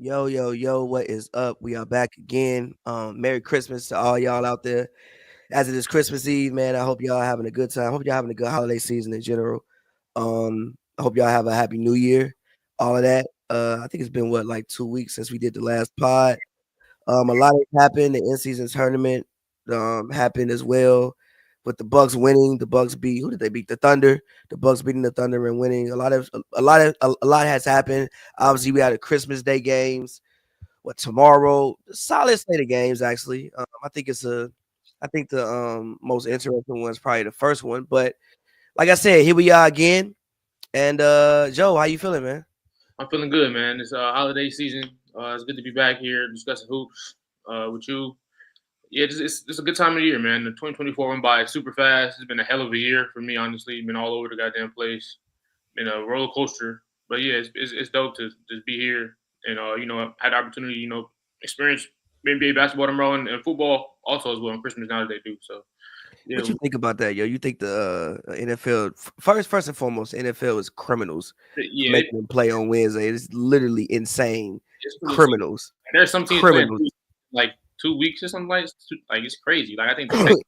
Yo, yo, yo, what is up? We are back again. Merry Christmas to all y'all out there. As it is Christmas Eve, man, I hope y'all having a good time. I hope y'all having a good holiday season in general. I hope y'all have a happy new year, all of that. I think it's been like 2 weeks since we did the last pod. A lot has happened. The in-season tournament happened as well, with the Bucks winning. The Bucks beat who did they beat? The Thunder. The Bucks beating the Thunder and winning. A lot has happened. Obviously, we had a Christmas Day games. What tomorrow? Solid slate of games actually. I think the most interesting one is probably the first one. But like I said, here we are again. And Joe, how you feeling, man? I'm feeling good, man. It's holiday season. It's good to be back here discussing hoops with you. Yeah, it's a good time of the year, man. The 2024 went by super fast. It's been a hell of a year for me, honestly. Been all over the goddamn place. Been a roller coaster. But yeah, it's dope to just be here and had the opportunity, experience NBA basketball tomorrow and football also as well on Christmas now that they do. So yeah, What you think about that, yo? You think the NFL first and foremost, NFL is criminals for yeah, making them play on Wednesday. It's literally insane. it's pretty insane. Criminals, There's some teams playing criminals. like 2 weeks or something like it's crazy. Like I think the Texans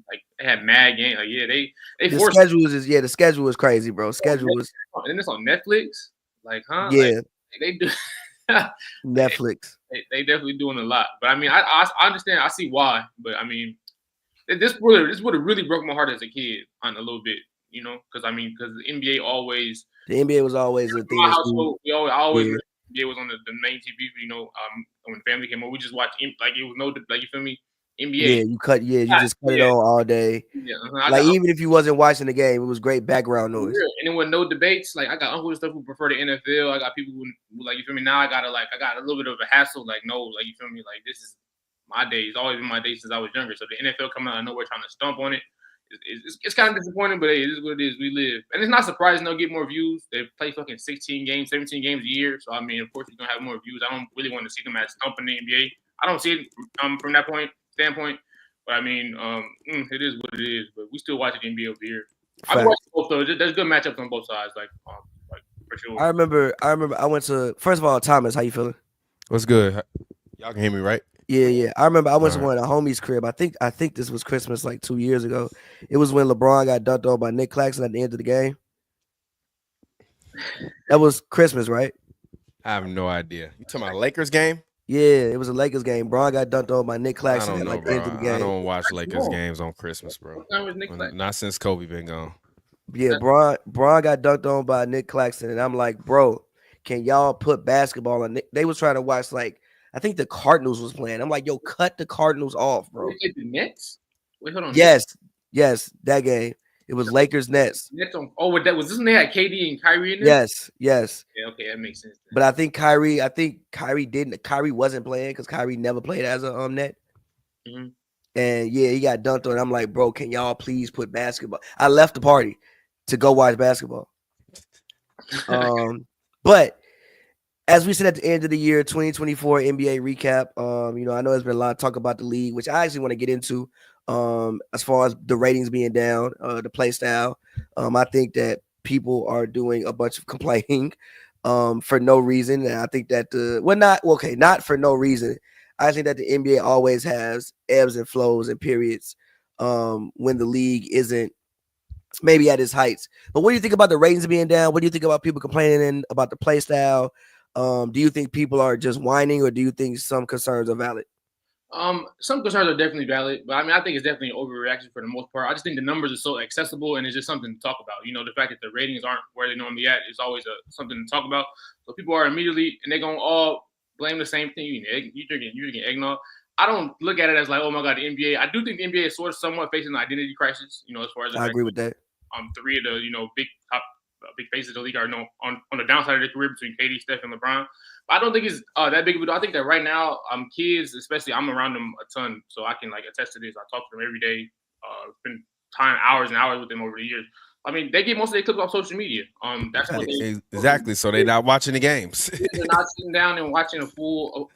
like they had mad game. Like yeah, they The forced the schedule is crazy, bro. Schedule is and it's on Netflix. Like huh? Like yeah, they do. they, Netflix. they definitely doing a lot. But I mean, I understand. I see why. But I mean, this would have really broke my heart as a kid on a little bit. Because I mean, because the NBA always The NBA was always a thing my that's household, I always yeah. NBA was on the main TV. When family came over, we just watched like it was no like you feel me NBA. You just cut it Yeah, on all day. yeah. I Like got even if you wasn't watching the game, it was great background for noise. real. And then with no debates, like I got uncles and stuff who prefer the NFL. I got people who like you feel me. Now I got a little bit of a hassle. Like no, like you feel me. Like this is my day. It's always been my day since I was younger. So the NFL coming out of nowhere trying to stomp on it. It's kind of disappointing, but hey, it is what it is. We live, and it's not surprising they'll get more views. They play fucking 16 games, 17 games a year. So I mean, of course, you're gonna have more views. I don't really want to see them as stumping the NBA. I don't see it from that standpoint. But I mean, it is what it is. But we still watch the NBA over here. I've been Fact. watching both though. There's good matchups on both sides, like for sure. I went to first of all, Thomas, how you feeling? What's good? Y'all can hear me, right? Yeah, yeah. I remember I All went to right. one of the homies' crib. I think this was Christmas like 2 years ago. It was when LeBron got dunked on by Nick Claxton at the end of the game. That was Christmas, right? I have no idea. You talking about Lakers game? Yeah, it was a Lakers game. Braun got dunked on by Nick I Claxton don't at know, like the bro. end of the I game. don't watch Lakers No, games on Christmas, bro. what time was Nick Claxton? Not since Kobe been gone. Yeah, Braun got dunked on by Nick Claxton, and I'm like, bro, can y'all put basketball on? They was trying to watch like I think the Cardinals was playing. I'm like, yo, cut the Cardinals off, bro. They played the Nets. Wait, hold on. Yes, yes, that game. It was Lakers Nets. Nets on. Oh, what that was? This one they had KD and Kyrie in there. Yes, yes. Yeah, okay, that makes sense. But I think Kyrie didn't. Kyrie wasn't playing because Kyrie never played as a net. Mm-hmm. And yeah, he got dunked on. I'm like, bro, can y'all please put basketball? I left the party to go watch basketball. But as we said at the end of the year, 2024 NBA recap. I know there's been a lot of talk about the league, which I actually want to get into. As far as the ratings being down, the play style. I think that people are doing a bunch of complaining for no reason. And I think that not for no reason. I think that the NBA always has ebbs and flows and periods when the league isn't maybe at its heights. But what do you think about the ratings being down? What do you think about people complaining about the play style? Do you think people are just whining, or do you think some concerns are valid? Some concerns are definitely valid, but I mean, I think it's definitely an overreaction for the most part. I just think the numbers are so accessible, and it's just something to talk about. The fact that the ratings aren't where they normally at is always something to talk about. So people are immediately, and they're gonna all blame the same thing. You drinking eggnog. I don't look at it as like, oh my god, the NBA. I do think the NBA is sort of somewhat facing an identity crisis. As far as the I fact agree with that. three of the big top big faces of the league are on the downside of their career between KD, Steph, and LeBron. But I don't think it's that big of a deal. I think that right now, kids, especially, I'm around them a ton, so I can like attest to this. I talk to them every day. Spend time hours and hours with them over the years. I mean, they get most of their clips off social media. That's what they Exactly. So they're not watching the games. they're not sitting down and watching a full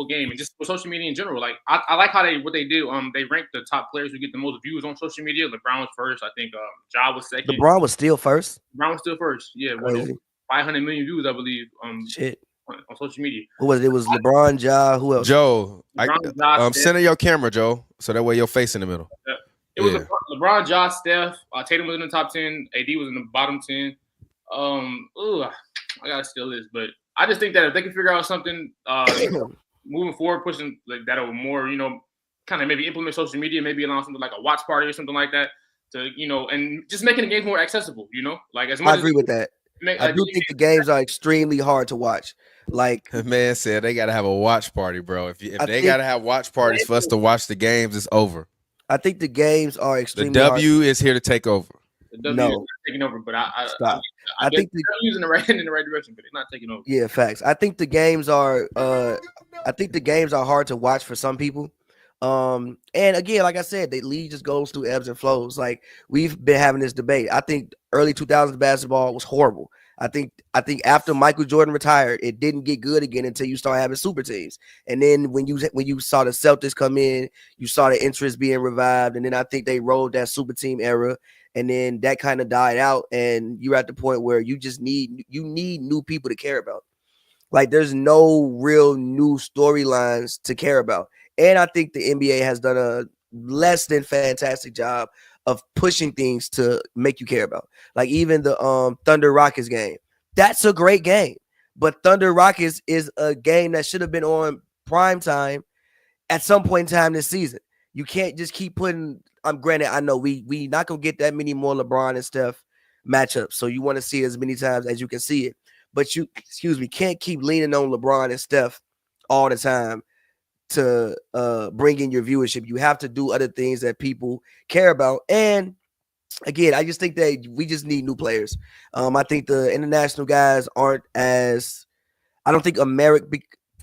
game, and just for social media in general. Like I like how what they do. They rank the top players who get the most views on social media. LeBron was first. I think Ja was second. LeBron was still first. LeBron was still first. Yeah, Crazy. 500 million views, I believe. Shit. on social media. Who was it? It was LeBron, Ja. Who else? Joe, LeBron, center your camera, Joe, so that way your face in the middle. It was LeBron, Ja, Steph. Tatum was in the top 10. AD was in the bottom 10. I gotta steal this, but I just think that if they can figure out something moving forward, pushing like that'll more, kind of maybe implement social media, maybe allow something like a watch party or something like that to, and just making the games more accessible, like as much. I agree with that. I do think the games are extremely hard to watch. Like the man said, they gotta have a watch party, bro. If they gotta have watch parties for us to watch the games, it's over. I think the games are extremely The W is here to take over. The W is taking over, but I think the W's in the right direction, but it's not taking over. Yeah, facts. I think the games are hard to watch for some people. And again, like I said, the league just goes through ebbs and flows. Like we've been having this debate. I think early 2000s basketball was horrible. I think after Michael Jordan retired, it didn't get good again until you start having super teams. And then when you saw the Celtics come in, you saw the interest being revived. And then I think they rolled that super team era. And then that kind of died out. And you're at the point where you just need new people to care about. Like there's no real new storylines to care about. And I think the NBA has done a less than fantastic job of pushing things to make you care about. Like even the Thunder Rockets game. That's a great game. But Thunder Rockets is a game that should have been on prime time at some point in time this season. You can't just keep putting granted, I know we not gonna get that many more LeBron and Steph matchups. So you want to see it as many times as you can see it. But you can't keep leaning on LeBron and Steph all the time to bring in your viewership. You have to do other things that people care about. And again, I just think that we just need new players. I think the international guys aren't as I don't think America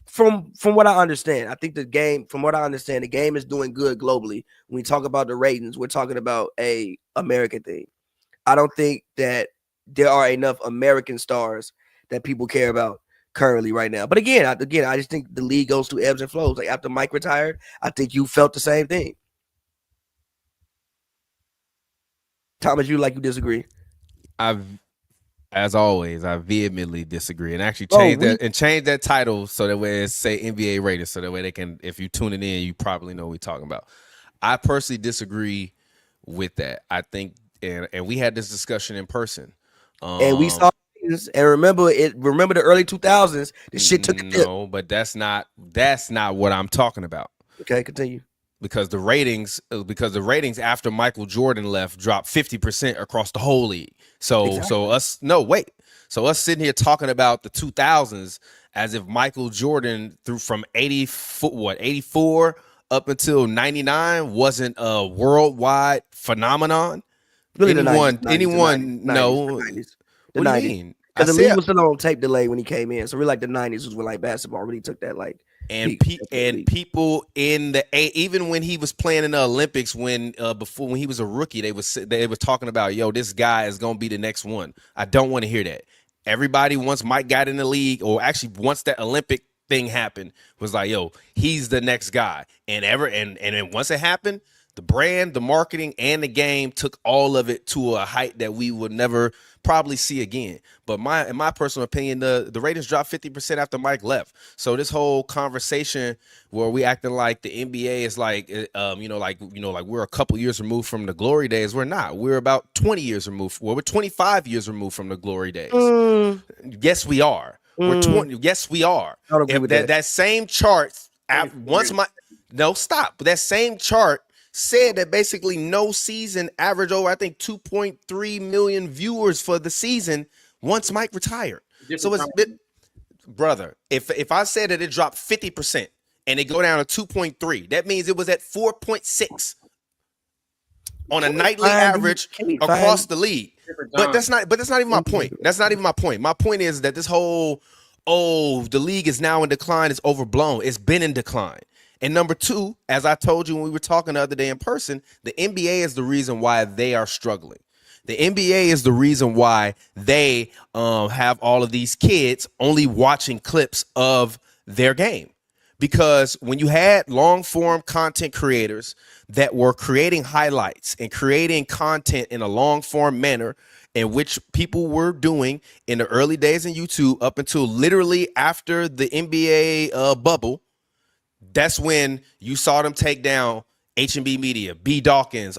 from what I understand, I think the game is doing good globally. When we talk about the ratings, we're talking about a American thing. I don't think that there are enough American stars that people care about currently right now. But again, I just think the league goes through ebbs and flows. Like after Mike retired, I think you felt the same thing. Thomas, you disagree? As always, I vehemently disagree and actually change that title so that way it say NBA Raiders, so that way they can, if you tune it in, you probably know what we're talking about. I personally disagree with that. I think, and we had this discussion in person. And we saw and remember the early 2000s, the shit took a dip. No, but that's not what I'm talking about. Okay, continue. Because the ratings after Michael Jordan left dropped 50% across the whole league. So exactly. So us sitting here talking about the 2000s as if Michael Jordan from 84 up until 99 wasn't a worldwide phenomenon. Really, anyone the 90s, no. The 90s. Because the league was still on tape delay when he came in. So really like the 90s was when like basketball really took that like. And people in even when he was playing in the Olympics when he was a rookie, they were talking about, yo, this guy is gonna be the next one. I don't want to hear that. Everybody once Mike got in the league, or actually once that Olympic thing happened, was like, yo, he's the next guy. And then once it happened, the brand, the marketing, and the game took all of it to a height that we would never probably see again. But in my personal opinion, the ratings dropped 50% after Mike left. So this whole conversation where we acting like the NBA is like, like we're a couple years removed from the glory days. We're not. We're about 20 years removed. Well, we're 25 years removed from the glory days. Yes, we are. We're 20. Yes, we are. I don't agree with that. That same chart. That same chart said that basically no season averaged over, I think, 2.3 million viewers for the season once Mike retired. So it's brother, if I said that it dropped 50% and it go down to 2.3, that means it was at 4.6 on a nightly average across the league. But that's not even my point. That's not even my point. My point is that this whole, the league is now in decline is overblown. It's been in decline. And number two, as I told you when we were talking the other day in person, the NBA is the reason why they are struggling. The NBA is the reason why they have all of these kids only watching clips of their game. Because when you had long-form content creators that were creating highlights and creating content in a long-form manner and which people were doing in the early days in YouTube up until literally after the NBA bubble. That's when you saw them take down H&B Media, B Dawkins,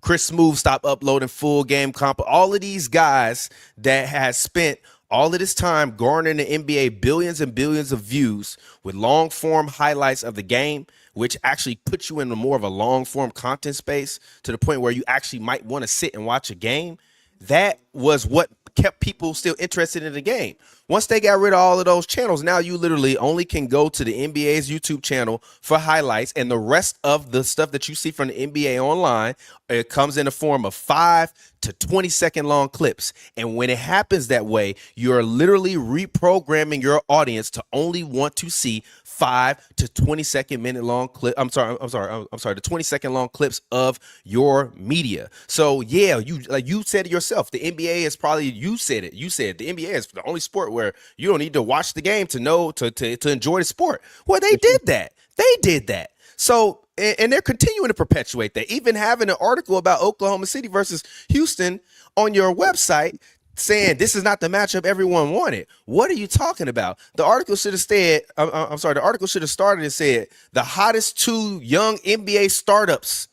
Chris Smooth stopped uploading full game comp. All of these guys that has spent all of this time garnering the NBA billions and billions of views with long form highlights of the game, which actually puts you in more of a long form content space to the point where you actually might want to sit and watch a game. That was what kept people still interested in the game. Once they got rid of all of those channels, now you literally only can go to the NBA's YouTube channel for highlights, and the rest of the stuff that you see from the NBA online, it comes in the form of 5 to 20-second long clips. And when it happens that way, you're literally reprogramming your audience to only want to see 5 to 20-second minute long clip. I'm sorry, the 20-second long clips of your media. So yeah, you said it yourself. The NBA is probably, you said the NBA is the only sport where you don't need to watch the game to know to enjoy the sport. Well, they did that. So, and they're continuing to perpetuate that. Even having an article about Oklahoma City versus Houston on your website saying this is not the matchup everyone wanted. What are you talking about? The article should have said, the article should have started and said the hottest 2 young NBA startups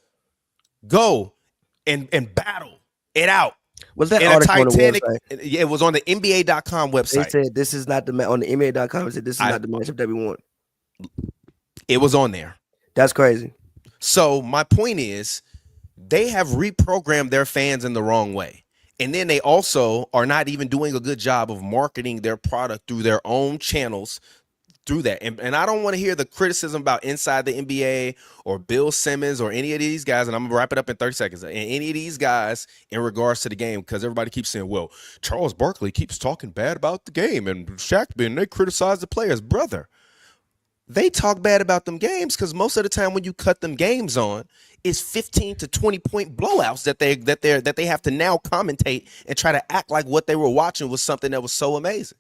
go and battle it out. Was that in article a Titanic? on the website? Yeah, it was on the NBA.com website. They said this is not the on the NBA.com. It said this is not the matchup that we want. It was on there. That's crazy. So my point is, they have reprogrammed their fans in the wrong way. And then they also are not even doing a good job of marketing their product through their own channels through that. And I don't want to hear the criticism about Inside the NBA or Bill Simmons or any of these guys, and I'm going to wrap it up in 30 seconds, and any of these guys in regards to the game, because everybody keeps saying, well, Charles Barkley keeps talking bad about the game, and Shaq, and they criticize the players. Brother, they talk bad about them games because most of the time when you cut them games on, it's 15 to 20 point blowouts that they have to now commentate and try to act like what they were watching was something that was so amazing.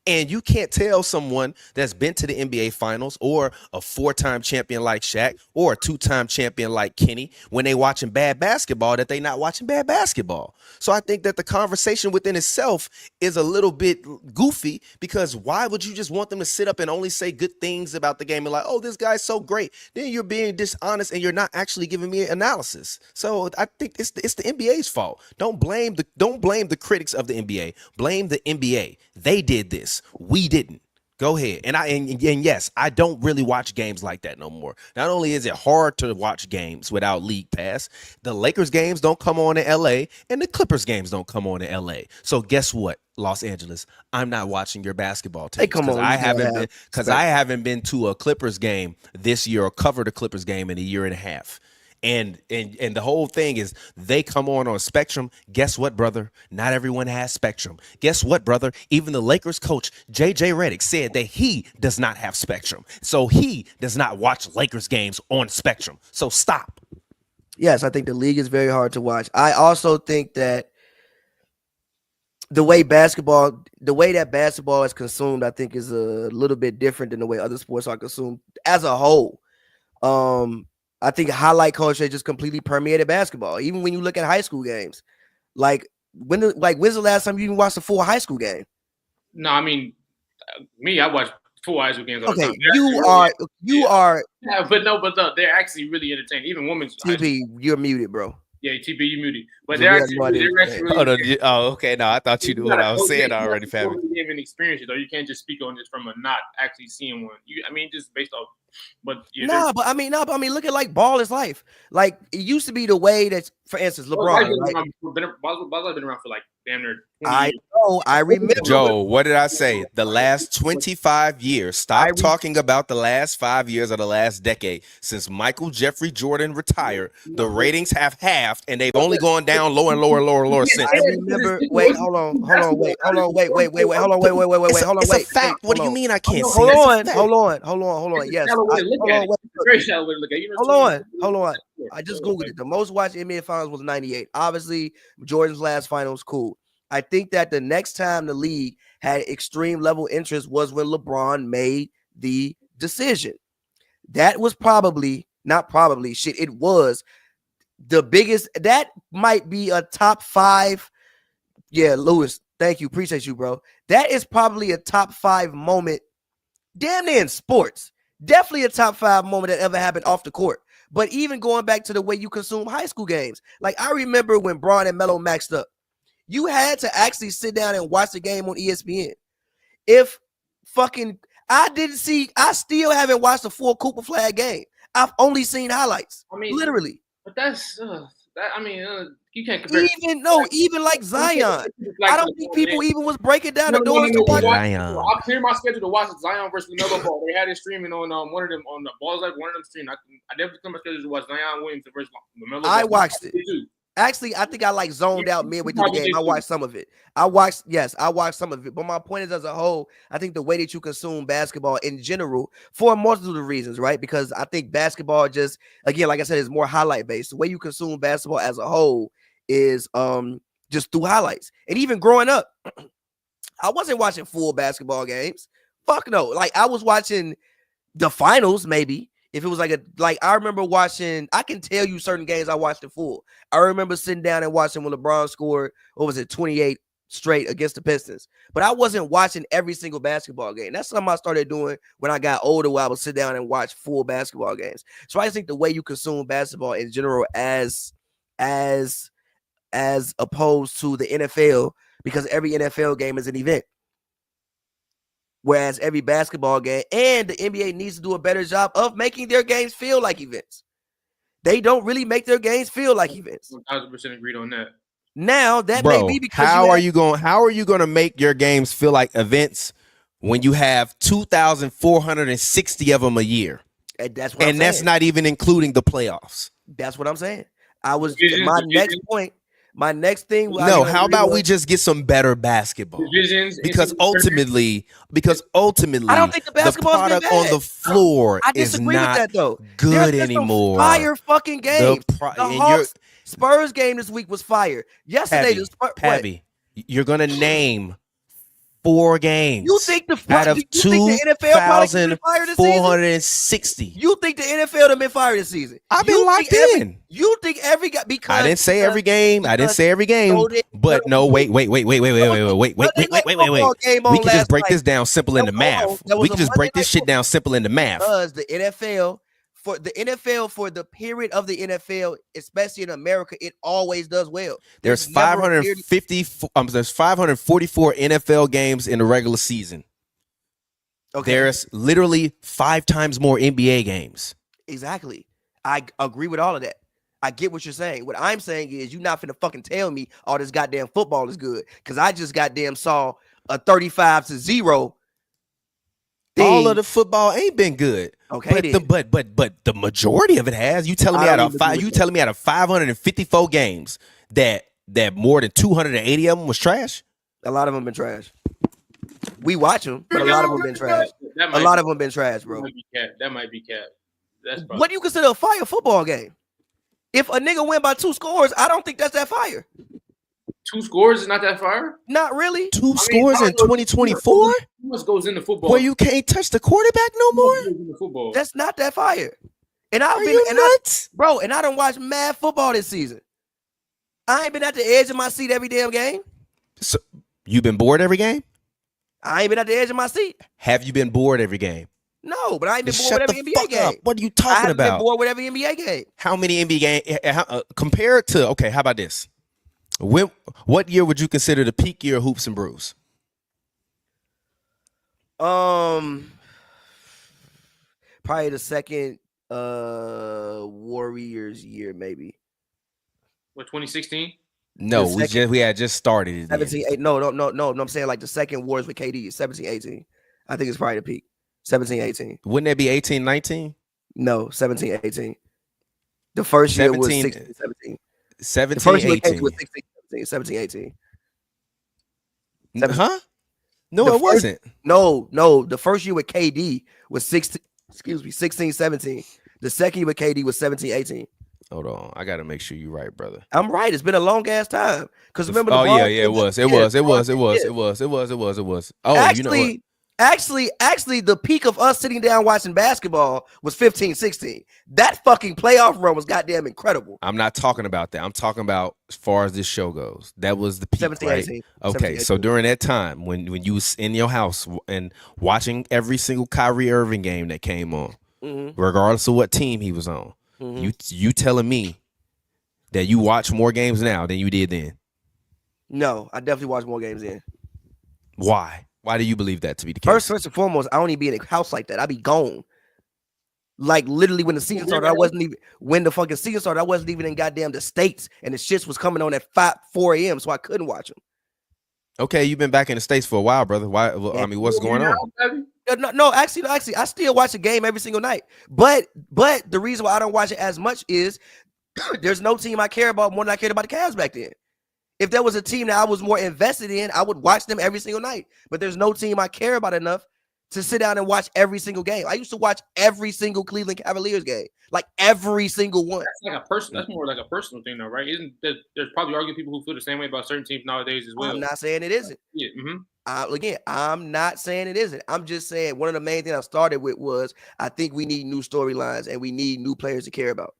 And you can't tell someone that's been to the NBA Finals or a 4-time champion like Shaq or a 2-time champion like Kenny when they watching bad basketball that they not watching bad basketball. So I think that the conversation within itself is a little bit goofy, because why would you just want them to sit up and only say good things about the game and like, oh, this guy's so great? Then you're being dishonest and you're not actually giving me analysis. So I think it's the NBA's fault. Don't blame the critics of the NBA. Blame the NBA. They did this. We didn't. Go ahead. And yes, I don't really watch games like that no more. Not only is it hard to watch games without League Pass, the Lakers games don't come on in LA and the Clippers games don't come on in LA. So guess what, Los Angeles? I'm not watching your basketball teams because I haven't been to a Clippers game this year or covered a Clippers game in a year and a half. And the whole thing is they come on Spectrum. Guess what, brother? Not everyone has Spectrum. Guess what, brother? Even the Lakers coach, JJ Redick, said that he does not have Spectrum. So he does not watch Lakers games on Spectrum. So stop. Yes, I think the league is very hard to watch. I also think that the way that basketball is consumed, I think is a little bit different than the way other sports are consumed as a whole. I think highlight culture just completely permeated basketball. Even when you look at high school games, when's the last time you even watched a full high school game? No, I mean, I watch full high school games all the time. You are. Yeah, but they're actually really entertaining. Even women's. TP, you're muted, bro. Yeah, TP, you muted. But they're actually really okay. No, I thought you knew what I was saying already, Pavy. You haven't experienced it, though. You can't just speak on this from a not actually seeing one. Just based off. But but I mean, look at like ball is life. Like it used to be the way that, for instance, LeBron. Ball's been around for like damn near 20 I years. know. I remember. Joe, what did I say? The last 25 years. Stop talking about the last 5 years or the last decade. Since Michael Jeffrey Jordan retired, the ratings have halved, and they've only gone down lower and lower since. I remember. Wait, hold on. Wait. It's a fact. What do you mean I can't see? Hold on. Yes. Hold on. I just Googled it. The most watched NBA Finals was 98. Obviously, Jordan's last finals, cool. I think that the next time the league had extreme level interest was when LeBron made the decision. That was it was the biggest. That might be a top 5 Yeah, Lewis, thank you. Appreciate you, bro. That is probably a top 5 moment, damn near in sports. Definitely a top 5 moment that ever happened off the court. But even going back to the way you consume high school games, like I remember when Bron and Melo maxed up, you had to actually sit down and watch the game on ESPN. If fucking I still haven't watched a full Cooper Flag game. I've only seen highlights. I mean, literally. But that's you can't compare. Even like Zion. I don't think people even was breaking down the doors to watch. I cleared my schedule to watch Zion versus LaMelo Ball. They had it streaming on one of them on the Balls Like one of them stream. I definitely cleared my schedule to watch Zion Williams versus LaMelo Ball. I watched it. Actually, I think I like zoned out midway through the game. I watched some of it. I watched some of it. But my point is, as a whole, I think the way that you consume basketball in general, for a multitude of reasons, right? Because I think basketball just, again, like I said, is more highlight based. The way you consume basketball as a whole is just through highlights. And even growing up, I wasn't watching full basketball games. Fuck no. Like I was watching the finals, maybe. If it was I remember watching, I can tell you certain games I watched in full. I remember sitting down and watching when LeBron scored, 28 straight against the Pistons. But I wasn't watching every single basketball game. That's something I started doing when I got older, where I would sit down and watch full basketball games. So I think the way you consume basketball in general as opposed to the NFL, because every NFL game is an event. Whereas every basketball game, and the NBA needs to do a better job of making their games feel like events. They don't really make their games feel like events. 1,000% agreed on that. Now that may be because how are you going to make your games feel like events when you have 2,460 of them a year? And that's what I'm saying. That's not even including the playoffs. That's what I'm saying. My next thing. No, how about we just get some better basketball? Because ultimately, I don't think the product on the floor is not with that, though. good anymore. Fire fucking games. The Hawks Spurs game this week was fire. Yesterday, Pavy, you're gonna name 4 games. You think the NFL probably been fired this season? 460. You think the NFL have been fired this season? I've been locked in. You think every guy? Because I didn't say every game. But no, wait. We can just break this down simple into math. We can just break this shit down simple into math. Because the NFL. For the period of the NFL, especially in America, it always does well. There's 544 NFL games in the regular season. Okay. There's literally 5 times more NBA games. Exactly. I agree with all of that. I get what you're saying. What I'm saying is you're not finna fucking tell me all this goddamn football is good, because I just goddamn saw a 35-0 thing. All of the football ain't been good. Okay, but the majority of it has. You telling me out of 554 games that more than 280 of them was trash? A lot of them been trash. We watch them, but a lot of them been trash. A lot of them been trash, bro. That might be cap. What do you consider a fire football game? If a nigga win by 2 scores, I don't think that's that fire. 2 scores is not that fire? Not really. 2 scores in 2024? Much goes into football. Where you can't touch the quarterback no more? That's not that fire. And I don't watch mad football this season. I ain't been at the edge of my seat every damn game. So you been bored every game? I ain't been at the edge of my seat. Have you been bored every game? No, but I ain't been bored with every NBA game. What are you talking about? I haven't been bored with every NBA game. How many NBA games? Compared to, okay, how about this? What year would you consider the peak year of Hoops and Brews? Probably the second Warriors year, maybe. What, 2016? No, we had just started. 17, no. I'm saying like the second Warriors with KD, 17-18. I think it's probably the peak. 17-18. Wouldn't that be 18-19? No, 17-18. The first year was 16-17. 17-18. 17-18. Huh? No, it wasn't. No. The first year with KD was 16-17. The second year with KD was 17-18. Hold on, I gotta make sure you're right, brother. I'm right. It's been a long ass time. Because remember, it was. Oh, actually, Actually, the peak of us sitting down watching basketball was 15-16. That fucking playoff run was goddamn incredible. I'm not talking about that. I'm talking about as far as this show goes. That was the peak, 17, right? 18. Okay, 17, so 18. during that time when you was in your house and watching every single Kyrie Irving game that came on, regardless of what team he was on, you telling me that you watch more games now than you did then? No, I definitely watched more games then. Why? Why do you believe that to be the case? First and foremost, I don't even be in a house like that. I be gone. Like literally when the season started, I wasn't even in goddamn the States, and the shits was coming on at 4 a.m. so I couldn't watch them. Okay, you've been back in the States for a while, brother. Why? I mean, what's going on? No, actually, I still watch the game every single night. But the reason why I don't watch it as much is there's no team I care about more than I cared about the Cavs back then. If there was a team that I was more invested in, I would watch them every single night. But there's no team I care about enough to sit down and watch every single game. I used to watch every single Cleveland Cavaliers game, like every single one. That's like a person. That's more like a personal thing, though, right? Isn't there's probably arguing people who feel the same way about certain teams nowadays as well. I'm not saying it isn't. Yeah. Again, I'm not saying it isn't. I'm just saying one of the main things I started with was I think we need new storylines and we need new players to care about.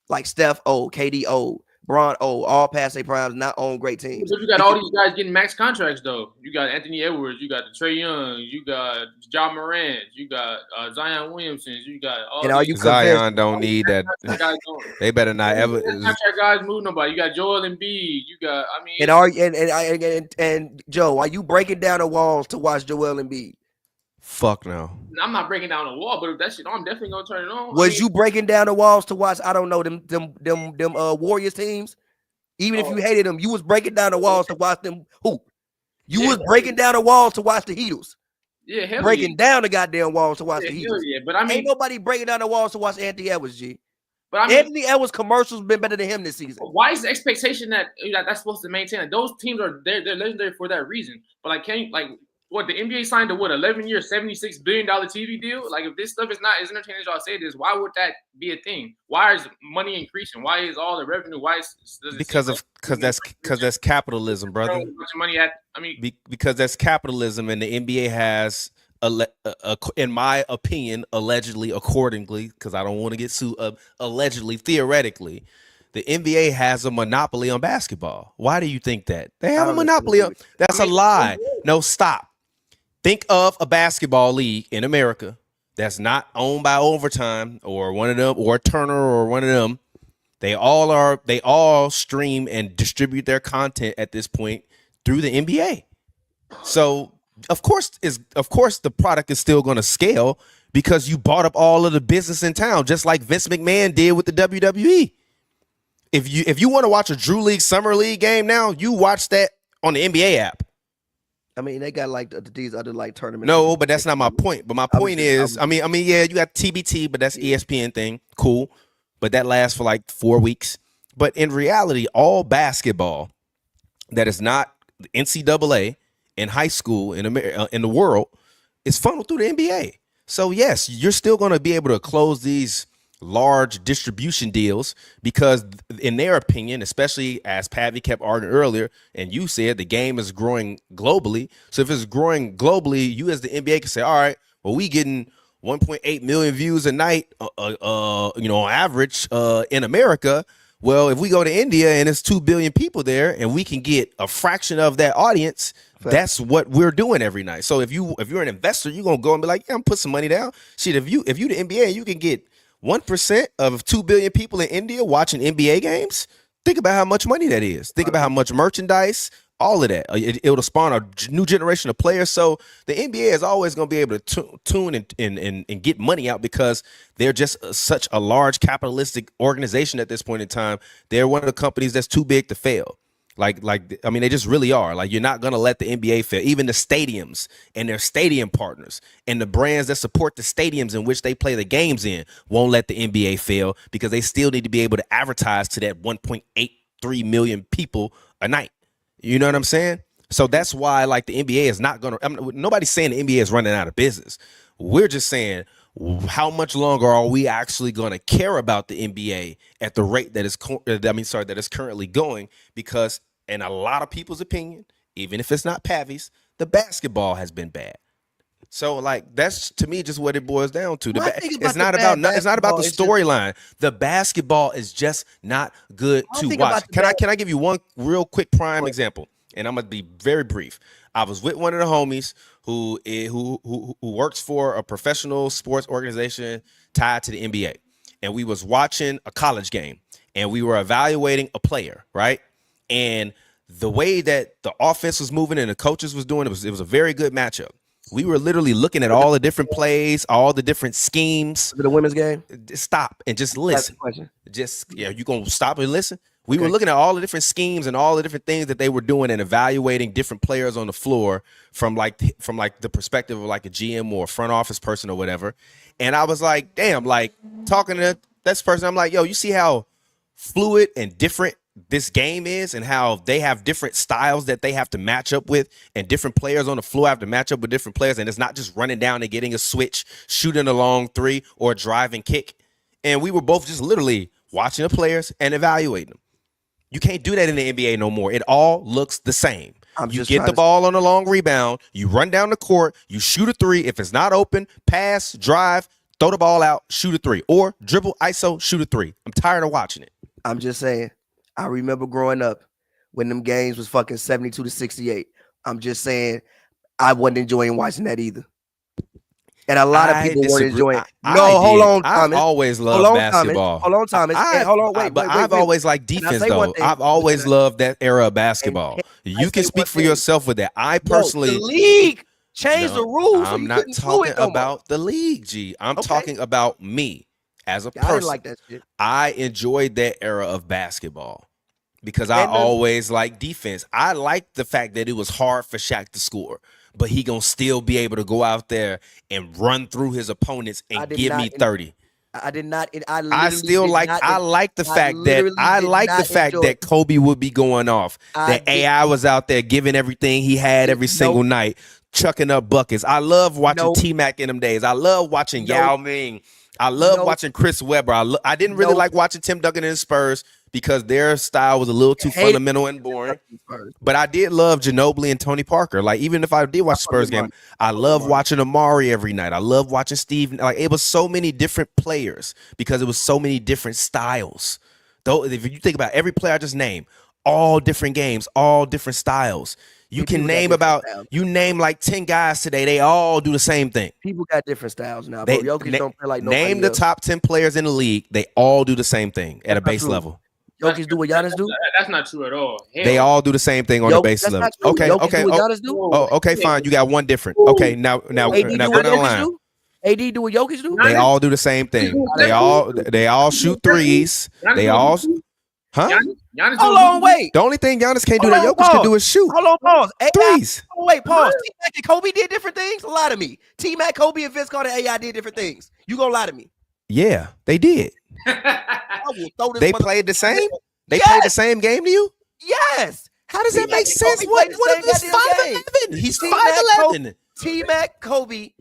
Like Steph old, KD old, Bron old, all past their primes, not on great teams. But you got all these guys getting max contracts, though. You got Anthony Edwards, you got Trae Young, you got Ja Morant, you got Zion Williamson, you got all. And are you Zion don't need that. They better not ever. Contract guys move nobody. You got Joel Embiid. You got. I mean. And Joe, are you breaking down the walls to watch Joel Embiid? Fuck no. I'm not breaking down the wall, but if that shit on, I'm definitely gonna turn it on. Was you breaking down the walls to watch? I don't know them Warriors teams. Even if you hated them, you was breaking down the walls to watch them hoop. You was breaking down the walls to watch the Heatles. Yeah, hell breaking down the goddamn walls to watch the Heatles. Yeah, but I mean, ain't nobody breaking down the walls to watch Anthony Edwards, G. But I mean, Anthony Edwards commercials been better than him this season. Why is the expectation that that's supposed to maintain? Like, those teams are they're legendary for that reason. But like, can you like what the NBA signed a 11-year, $76 billion TV deal? Like, if this stuff is not as entertaining as y'all say it is, why would that be a thing? Why is money increasing? Why is all the revenue? Why is because that's capitalism, brother. Money at because that's capitalism, and the NBA has. In my opinion, allegedly, accordingly, because I don't want to get sued, allegedly, theoretically, the NBA has a monopoly on basketball. Why do you think that? They have a monopoly on. That's a lie. No, stop. Think of a basketball league in America that's not owned by Overtime or one of them, or Turner or one of them. They all stream and distribute their content at this point through the NBA. So Of course, the product is still going to scale because you bought up all of the business in town, just like Vince McMahon did with the WWE. If you want to watch a Drew League Summer League game now, you watch that on the NBA app. I mean, they got like these other like tournaments. No, but that's not my point. But my point is, I mean, yeah, you got TBT, but that's ESPN thing, cool. But that lasts for like 4 weeks. But in reality, all basketball that is not NCAA in high school in the world is funneled through the NBA. So yes, you're still going to be able to close these large distribution deals because in their opinion, especially as Pavy kept arguing earlier, and you said the game is growing globally. So if it's growing globally, you as the NBA can say, all right, well, we getting 1.8 million views a night, on average in America. Well, if we go to India and it's 2 billion people there and we can get a fraction of that audience, that's what we're doing every night. So if you're an investor, you're going to go and be like, yeah, I'm put some money down. Shit, if you the NBA, you can get 1% of 2 billion people in India watching NBA games. Think about how much money that is. Think about how much merchandise, all of that. It'll spawn a new generation of players. So the NBA is always going to be able to tune and get money out because they're just such a large capitalistic organization at this point in time. They're one of the companies that's too big to fail. Like, I mean, they just really are. Like, you're not going to let the NBA fail. Even the stadiums and their stadium partners and the brands that support the stadiums in which they play the games in won't let the NBA fail because they still need to be able to advertise to that 1.83 million people a night. You know what I'm saying? So that's why, like, the NBA is not going to, nobody's saying the NBA is running out of business. We're just saying, how much longer are we actually going to care about the NBA at the rate that is currently going? Because in a lot of people's opinion, even if it's not Pavy's, the basketball has been bad. So like that's to me just what it boils down to. It's not about the storyline. The basketball is just not good to watch. Can I give you one real quick prime example? And I'm gonna be very brief. I was with one of the homies who works for a professional sports organization tied to the NBA, and we was watching a college game, and we were evaluating a player, right? And the way that the offense was moving and the coaches was doing, it was a very good matchup. We were literally looking at all the different plays, all the different schemes. The women's game? Stop and just listen. You gonna stop and listen? We were looking at all the different schemes and all the different things that they were doing and evaluating different players on the floor from like the perspective of like a GM or a front office person or whatever. And I was like, damn, like talking to this person, I'm like, yo, you see how fluid and different this game is and how they have different styles that they have to match up with, and different players on the floor have to match up with different players, and it's not just running down and getting a switch, shooting a long three or a drive and kick. And we were both just literally watching the players and evaluating them. You can't do that in the NBA no more. It all looks the same. You get the ball on a long rebound, you run down the court, you shoot a three. If it's not open, pass, drive, throw the ball out, shoot a three, or dribble, ISO, shoot a three. I'm tired of watching it. I'm just saying. I remember growing up when them games was fucking 72-68. I'm just saying I wasn't enjoying watching that either. And a lot of people weren't enjoying it. Hold on, Thomas. I've always loved basketball. Hold on, Thomas. Wait. I've always liked defense, though. I've always loved that era of basketball. You can speak for yourself with that. I personally... the league changed the rules. I'm not talking about the league, G. I'm talking about me. As a person, I didn't like that shit. I enjoyed that era of basketball because I always liked defense. I liked the fact that it was hard for Shaq to score, but he gonna still be able to go out there and run through his opponents and give me 30. I did not. I like the fact that Kobe would be going off. That AI was out there giving everything he had every single night, chucking up buckets. I love watching T-Mac in them days. I love watching Yao Ming. I love watching Chris Webber. I didn't really like watching Tim Duncan and the Spurs because their style was a little too fundamental and boring. But I did love Ginobili and Tony Parker. Like, even if I did watch the Spurs game, I love watching Amari every night. I love watching Steve. Like, it was so many different players because it was so many different styles. Though, if you think about every player I just named, all different games, all different styles. You can name like 10 guys today. They all do the same thing. People got different styles now, bro. Jokic don't play like nobody Name the top 10 players in the league. They all do the same thing at a base level. Jokic do what Giannis do? That's not true at all. They all do the same thing on the base level. Okay. Okay, fine. You got one different. Okay, now go down the line. AD do what Jokic do? They all do the same thing. They all shoot threes. They all... Huh? Giannis hold on, wait. The only thing Giannis can't do that Jokic can do is shoot. Hold on, pause. Threes. Wait, pause. T-Mac and Kobe did different things? Lie to me. T-Mac, Kobe, and Vince Carter AI did different things. You gonna lie to me? Yeah, they did. They played the same? They played the same game to you? Yes. How does that make sense? What if it's 5'11"? He's 5'11". T-Mac, Kobe.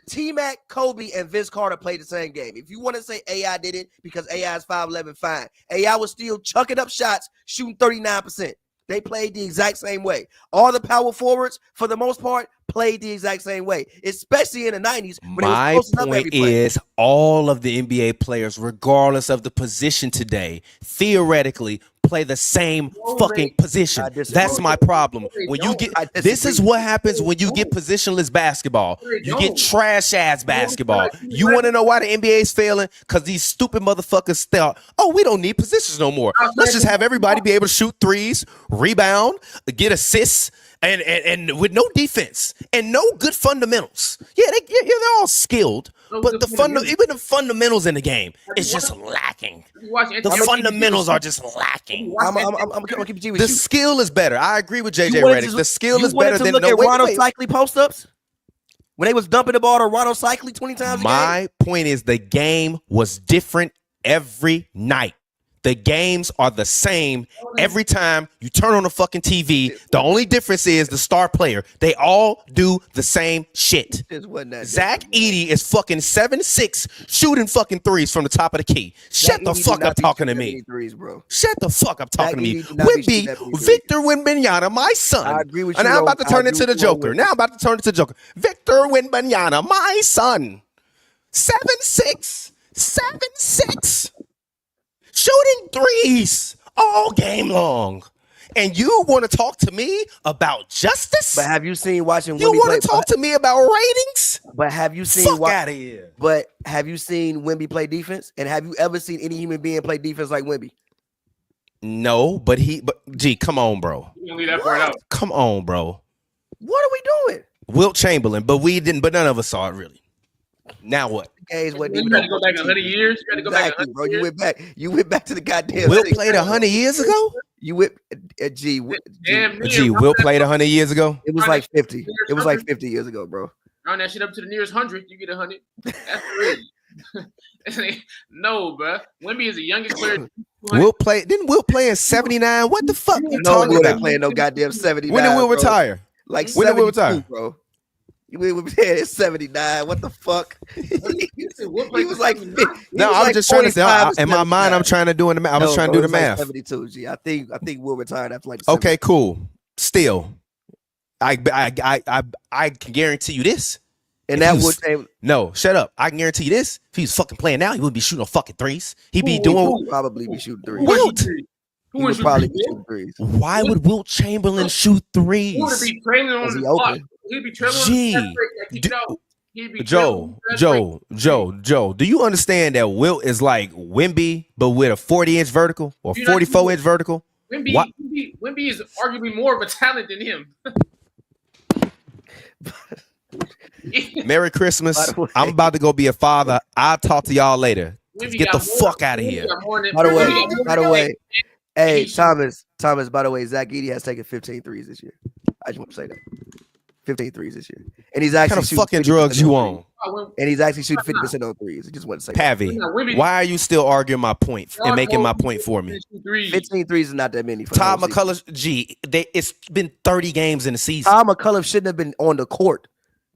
T-Mac, Kobe, and Vince Carter played the same game. If you want to say AI did it because AI is 5'11", fine. AI was still chucking up shots, shooting 39%. They played the exact same way. All the power forwards, for the most part, played the exact same way, especially in the 90s. My point is all of the NBA players, regardless of the position today, theoretically play the same fucking position. That's my problem. When you get this is what happens when you get positionless basketball. You get trash ass basketball. You want to know why the NBA is failing? Because these stupid motherfuckers thought, oh, we don't need positions no more. Let's just have everybody be able to shoot threes, rebound, get assists, and with no defense and no good fundamentals. Yeah, they're all skilled, but even the fundamentals in the game is just lacking. The fundamentals are just lacking. I'm gonna keep it G with the you. skill is better. I agree with JJ Redick. The skill is better than Ronald Cycli post-ups when they was dumping the ball to Ronald Cycli 20 times. My point is the game was different every night. The games are the same every time you turn on the fucking TV. The only difference is the star player. They all do the same shit. Zach Edey is fucking 7'6", shooting fucking threes from the top of the key. Shut the fuck up talking to me. Shut the fuck up talking to me. Wemby, Victor Wembanyama, my son. I agree with you. And now I'm about to turn into the Joker. Victor Wembanyama, my son. 7'6", 7'6". Shooting threes all game long. And you want to talk to me about justice? But have you seen watching Wemby play? You want to talk to me about ratings? But have you seen Fuck out of here. But have you seen Wemby play defense? And have you ever seen any human being play defense like Wemby? No, but gee, come on, bro. You leave that part out. Come on, bro. What are we doing? Wilt Chamberlain, but none of us saw it really. Now what? You got to go back 100 years. You got to go back 100 bro. years. You went back to the goddamn. Wilt played 100 years ago. You went. Wilt played 100 years ago. It was like 50. It was like 50 years ago, bro. Round that shit up to the nearest 100, you get 100. That's crazy. No, bro. Wemby is the youngest player. Didn't Wilt play in 79? What the fuck you talking about? Playing no goddamn 79. When did Wilt retire? Like when did Wilt retire, bro? We were at 79. What the fuck? He was like, no, I'm just trying to say. In my mind, I'm trying to do the math. I was trying to do the math. 72. G. I think Will retired after like. Okay, cool. Still, I can guarantee you this. And that would no, shut up. I can guarantee you this. If he was fucking playing now, he wouldn't be shooting no fucking threes. He'd be doing. Probably be shooting threes. Wilt. He would probably be shooting threes. Why would Wilt Chamberlain shoot threes? He would be trailing on the clock. He'd be trailing Joe, do you understand that Wilt is like Wemby, but with a 40-inch vertical or 44-inch vertical? Wemby is arguably more of a talent than him. Merry Christmas. I'm about to go be a father. I'll talk to y'all later. Get the fuck out of here. By the way, hey, Thomas, by the way, Zach Edey has taken 15 threes this year. I just want to say that. 15 threes this year. And he's actually what kind of fucking drugs you on? And he's actually shooting 50% on threes. I just want to say Pavy, why are you still arguing my point and making my point for me? 15 threes is not that many. Todd McCullough, it's been 30 games in the season. Todd McCullough shouldn't have been on the court.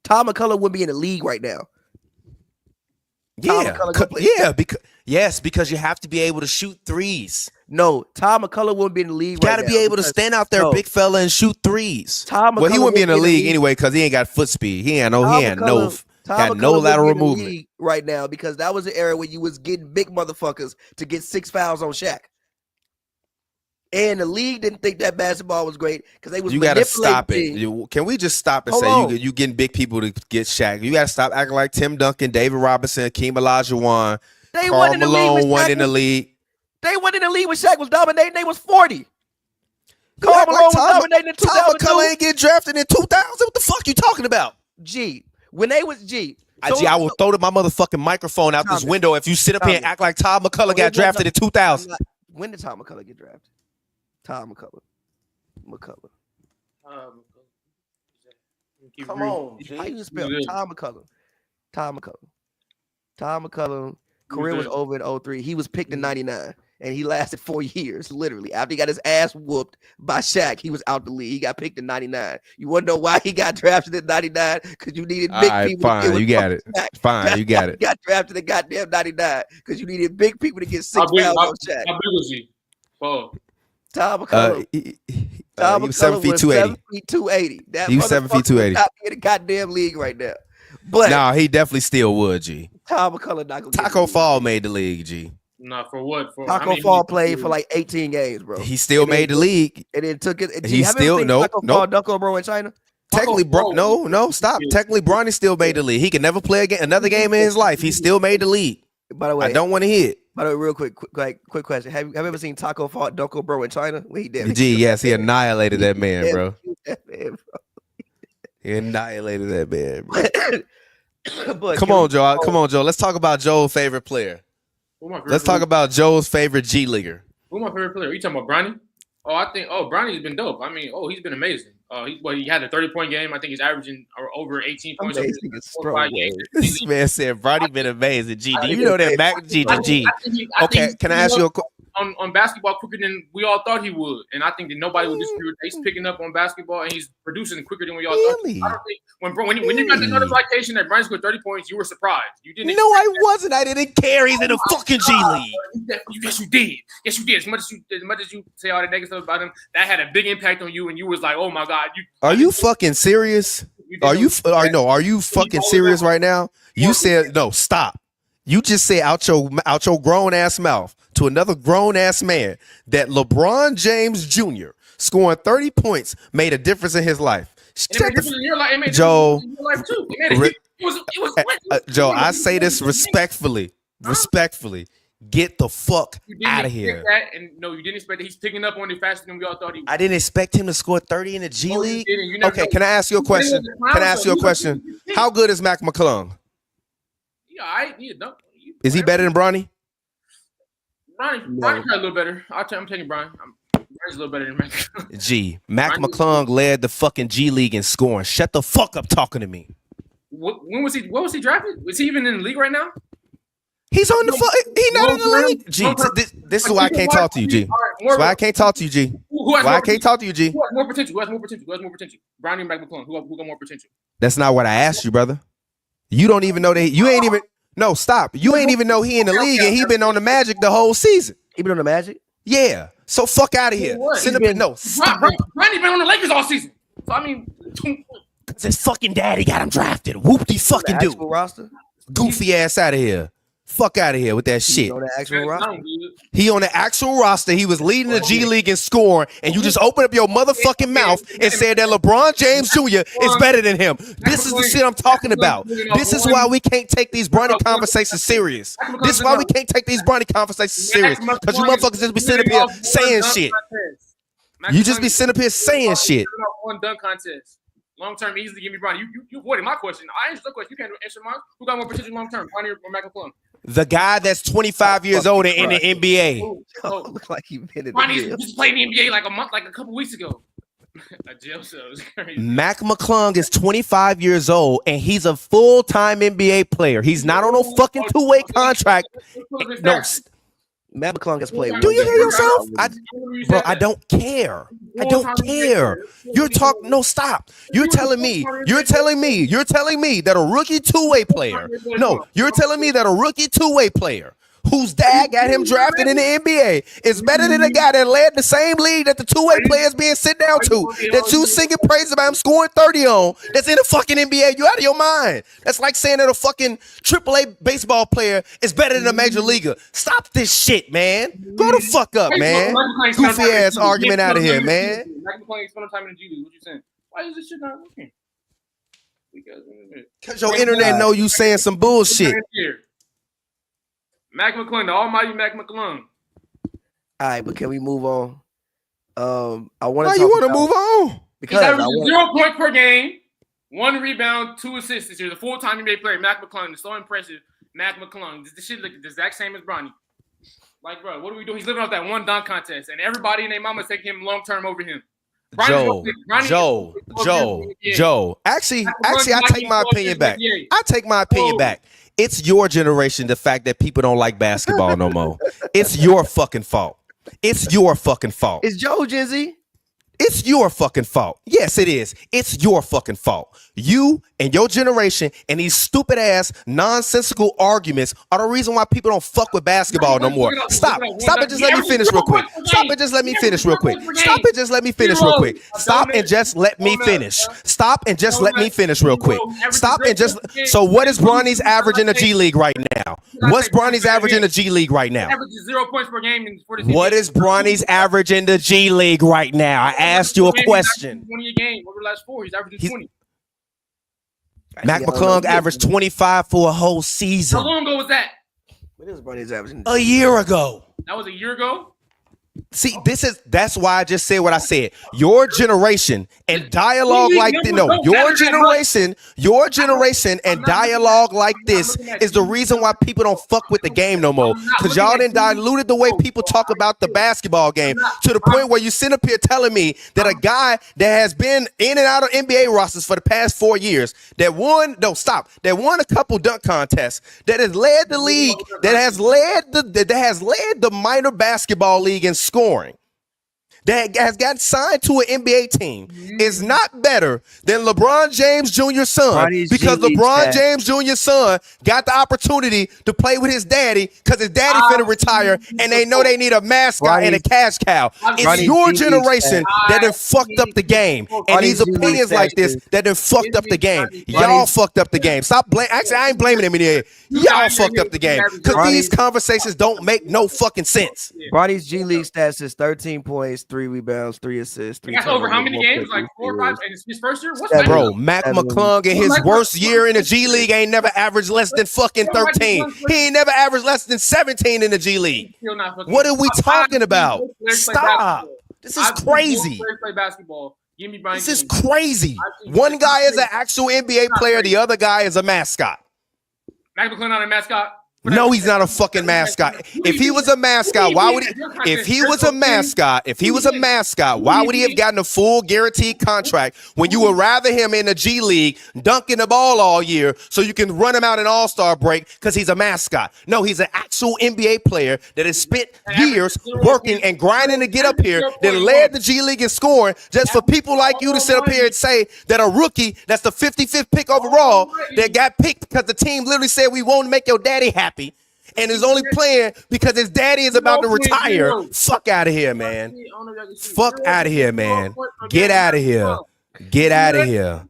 Todd McCullough wouldn't be in the league right now. Because you have to be able to shoot threes. No, Todd McCullough wouldn't be in the league. You got to be able to stand out there, big fella, and shoot threes. He wouldn't be in the league anyway because he ain't got foot speed. He had no lateral movement right now because that was the era where you was getting big motherfuckers to get 6 fouls on Shaq. And the league didn't think that basketball was great because they was. You got to stop it. Can we just stop and say you getting big people to get Shaq? You got to stop acting like Tim Duncan, David Robinson, Akeem Olajuwon, Karl Malone won in the league. They went in the league when Shaq was dominating. They was 40. Karl Malone was dominating in 2002. Tom McCullough ain't get drafted in 2000. What the fuck you talking about? When they was I will throw my motherfucking microphone out this window if you sit up here and act like Tom McCullough got drafted in 2000. When did Tom McCullough get drafted? Tom McCullough. Come on, how you spell Tom McCullough? Tom McCullough career was over in 03. He was picked in 99. And he lasted 4 years, literally. After he got his ass whooped by Shaq, he was out the league. He got picked in 99. You want to know why he got drafted in 99? Because you needed big people. Fine, you got it. Fine, you got it. Got drafted in goddamn 99 because you needed big people to get 6 fouls on Shaq. How big was he? Tom McCullough. He was 7 feet 280. 7 feet 280. He was 7 feet 280. Not in the goddamn league right now. But he definitely still would, G. Tom McCullough not gonna Taco Fall made the league, G. Nah, for what? Taco Fall played for like 18 games, bro. He still made the league. And then took it. He still Fall Dunko bro in China. Technically, stop. Technically, Bronny still made the league. He could never play another game in his life. He still made the league. By the way, I don't want to hear it. By the way, real quick question: Have you ever seen Taco Fall Dunko bro in China? Well, he did. Yes, he annihilated that man, bro. He annihilated that man, bro. But come on, Joe. Let's talk about Joe's favorite player. Let's talk about Joe's favorite G Leaguer. Who's my favorite player? Are you talking about Bronny? Bronny's been dope. I mean, he's been amazing. He had a 30-point game. I think he's averaging over 18 points. This man said Bronny been amazing. G, do you know that Mac? G. Okay, can I ask you a question? on basketball quicker than we all thought he would, and I think that nobody would disagree with that. He's picking up on basketball and he's producing quicker than we all thought. I don't think when you got the notification that Bronny scored 30 points, you were surprised. You didn't. No, I wasn't. I didn't care. He's in the fucking G League. Yes, you did. Yes, you did. As much as you say all the negative stuff about him, that had a big impact on you, and you was like, "Oh my God!" Are you fucking serious? Are you fucking serious right now? You said no. Stop. You just said out your grown ass mouth to another grown ass man that LeBron James Jr. scoring 30 points made a difference in his life. Joe, Joe, I say this respectfully. Respectfully, get the fuck out of here. No, you didn't expect that. He's picking up on it faster than we all thought he would. I didn't expect him to score 30 in the G League. Okay, can I ask you a question? How good is Mac McClung? Is he better than Bronny? Bronny's probably a little better. I'm taking Bronny. Bronny's a little better than Mac. Mac McClung led the fucking G League in scoring. Shut the fuck up talking to me. When was he? What was he drafted? Was he even in the league right now? He's on the he not in the league. G, this is why I can't talk to you, G. That's why I can't talk to you, G. Why I can't talk to you, G? Who has more potential? Who has more potential? Bronny and Mac McClung. Who got more potential? That's not what I asked you, brother. You don't even know that. You ain't even. No, stop. You ain't even know he in the league and he been on the Magic the whole season. He been on the Magic? Yeah. So fuck out of here. Send him no. Bronny been on the Lakers all season. So I mean, his fucking daddy got him drafted. Whoop de fucking do. Roster? Goofy ass out of here. Fuck out of here with that shit. On the actual roster? He on the actual roster. He was leading the G League in scoring, and you just opened up your motherfucking mouth and said that LeBron James Jr. is better than him. This is the shit I'm talking about. This is why we can't take these Bronny conversations serious. This is why we can't take these Bronny conversations serious. Because you motherfuckers just be sitting up here saying shit. You just be sitting up here saying shit. One dunk contest. Long term, easily give me Bronny. You avoided my question. I answered the question. You can't answer mine. Who got more potential long term, Bronny or Mac McClung? The guy that's 25 years old and in the NBA. Look like he been in Bronny just played in the NBA like a couple weeks ago. A jail cell is crazy. Mac McClung is 25 years old and he's a full-time NBA player. He's not on a fucking two-way contract. No. Matt McClung has played. Do you hear yourself? Bro, I don't care. I don't care. You're talking. No, stop. You're telling me that a rookie two-way player. No, you're telling me that a rookie two-way player whose dad got him drafted in the NBA is better than a guy that led the same league that the two-way players being sit down to, that you singing praise about him scoring 30 on, that's in the fucking NBA. You out of your mind. That's like saying that a fucking AAA baseball player is better than a major leaguer. Stop this shit, man. Go the fuck up, man. Goofy ass argument out of here, man. Mac McClung spent time in the G League. What you saying? Why is this shit not working? Because your internet know you saying some bullshit. Mac McClung, the almighty Mac McClung. All right, but can we move on? I want to. Why you want to move on? Because he's averaging 0 points per game, 1 rebound, 2 assists this year. The full-time NBA player, Mac McClung, is so impressive. Mac McClung, this shit look the exact same as Bronny. Like, bro, what are we doing? He's living off that one dunk contest, and everybody and their mama's taking him long-term over him. Joe. Actually, I take my opinion back. I take my opinion back. It's your generation, the fact that people don't like basketball no more. It's your fucking fault. It's your fucking fault. It's Joe, Gen Z. It's your fucking fault. Yes, it is. It's your fucking fault. You and your generation and these stupid ass nonsensical arguments are the reason why people don't fuck with basketball no more. Stop and just let me finish real quick. Stop and just let me finish real quick. Stop and just let me finish real quick. Stop and just let me finish. Stop and just let me finish real quick. Stop and just. So what is Bronny's average in the G League right now? What's Bronny's average in the G League right now? Averages 0 points per game. What is Bronny's average in the G League right now? I asked you a question. 20 a game over the last 4. He's averaging 20. Mac McClung averaged 25 for a whole season. How long ago was that? What is Bronny's averaging? A year ago. That was a year ago? See, that's why I just said what I said. Your generation and dialogue like this, no, your generation and dialogue like this is the reason why people don't fuck with the game no more. Because y'all done diluted the way people talk about the basketball game to the point where you sit up here telling me that a guy that has been in and out of NBA rosters for the past 4 years, that won a couple dunk contests, that has led the league, that has led the minor basketball league in scoring, that has gotten signed to an NBA team, is not better than LeBron James Jr.'s son, because LeBron James Jr.'s son got the opportunity to play with his daddy because his daddy finna retire and they know they need a mascot and a cash cow. It's your generation that done fucked up the game. And these opinions like this that done fucked up the game. Y'all fucked up the game. Stop blaming. Actually, I ain't blaming them in here. Y'all fucked up the game because these conversations don't make no fucking sense. Bronny's G League stats is 13 points, 3 rebounds, 3 assists. 3 That's over how many games? Like 4 or 5 in his first year? What's that? Bro, Mac McClung in his worst year in the G League ain't never averaged less than fucking 13. He ain't never averaged less than 17 in the G League. What are we talking about? Stop. This is crazy. This is crazy. One guy is an actual NBA player. The other guy is a mascot. Mac McClung not a mascot? No, he's not a fucking mascot. If he was a mascot, why would he? If he was a mascot, why would he have gotten a full guaranteed contract when you would rather him in the G League dunking the ball all year so you can run him out in All-Star break because he's a mascot? No, he's an actual NBA player that has spent years working and grinding to get up here, that led the G League in scoring, just for people like you to sit up here and say that a rookie that's the 55th pick overall that got picked because the team literally said we won't make your daddy happy and is only playing because his daddy is about to retire. Fuck out of here, man. Fuck out of here, man. Get out of here. Get out of here.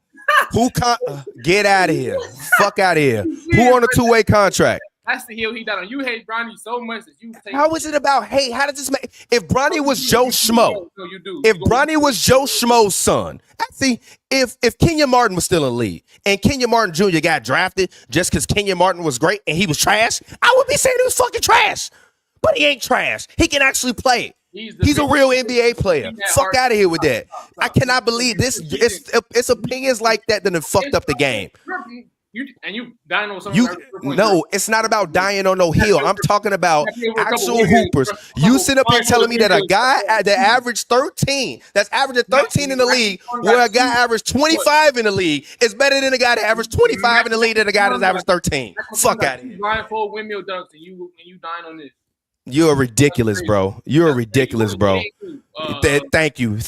Get out of here. Fuck out of here. Who on a 2-way contract? That's the hill he died on. You hate Bronny so much that you take. How is it about hate? How does this make? If Bronny was Joe Schmo, if Bronny was Joe Schmo's son, see, if Kenyon Martin was still in the league and Kenyon Martin Jr. got drafted just because Kenyon Martin was great and he was trash, I would be saying he was fucking trash. But he ain't trash. He can actually play. He's a real NBA player. Fuck out of here with that. I cannot believe this. It's opinions like that that have fucked up the game. You dying on something. No, it's not about dying on no hill. I'm talking about actual hoopers. You sit up here telling me that a guy that averaged 13, that's averaging 13 in the league, where a guy averaged 25 in the league, is better than a guy that averaged 25 in the league than a guy that's averaged 13. Fuck out of here. Blindfold windmill dunks and you dying on this. You're ridiculous, bro. You're ridiculous, bro. Thank you,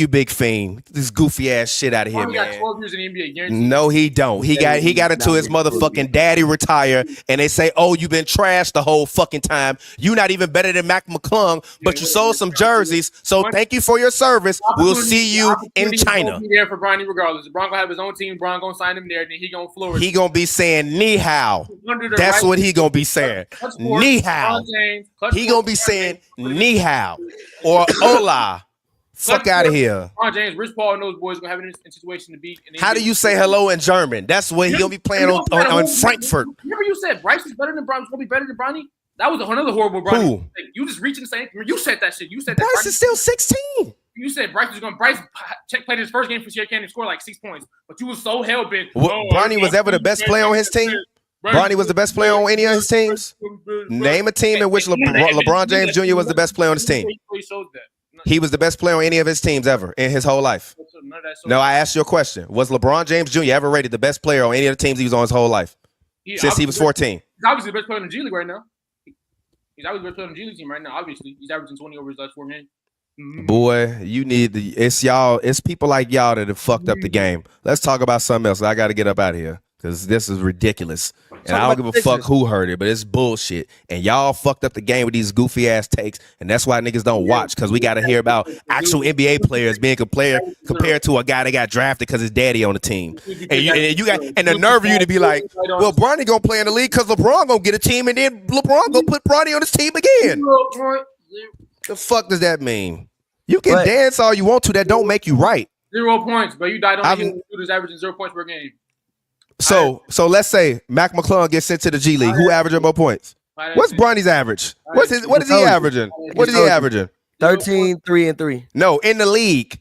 Big Fiend. This goofy ass shit out of here, man. No, he don't. He got into his motherfucking daddy retire, and they say, "Oh, you've been trashed the whole fucking time. You not even better than Mac McClung, but you sold some jerseys. So thank you for your service. We'll see you in China." There for Bronny, regardless. Bron gonna have his own team. Bron gonna sign him there. Then he gonna flourish. He gonna be saying "ni hao." That's what he gonna be saying. "Ni hao." He gonna be saying "ni hao" or "hola." Fuck out of here. LeBron James, Rich Paul, and those boys gonna have it in a situation to beat. How do you say hello in German? That's what he gonna be playing on Frankfurt. Remember you said Bryce was better than Bronny. Was gonna be better than Bronny. That was another horrible Bronny. Who? Like, you just reaching the same. You said that shit. You said that Bryce is still 16. You said Bryce was gonna. Bryce played his first game for Sierra Canyon, scored like 6 points, but you was so hell bent. Bronny was ever the best player on his team. Bronny was the best player on any of his teams. Name a team in which LeBron James Jr. was the best player on his team. He was the best player on any of his teams ever in his whole life. No, I asked you a question. Was LeBron James Jr. ever rated the best player on any of the teams he was on his whole life since he was 14? He's obviously the best player in the G League right now. He's obviously the best player in the G League team right now. Obviously, he's averaging 20 over his last 4 games. Boy, you need the. It's y'all. It's people like y'all that have fucked up the game. Let's talk about something else. I got to get up out of here because this is ridiculous. And I don't give a fuck who heard it, but it's bullshit. And y'all fucked up the game with these goofy ass takes, and that's why niggas don't watch, because we got to hear about actual NBA players being compared to a guy that got drafted because his daddy on the team. And you got the nerve of you to be like, well, Bronny gonna play in the league because LeBron gonna get a team, and then LeBron gonna put Bronny on his team again. The fuck does that mean? You can dance all you want to. That don't make you right. 0 points, but you died on him. Dude averaging 0 points per game. So let's say Mac McClung gets sent to the G League. Who averaging more points? What's Bronny's average? What is he averaging? What is he averaging? 13, 3 and 3. No, in the league.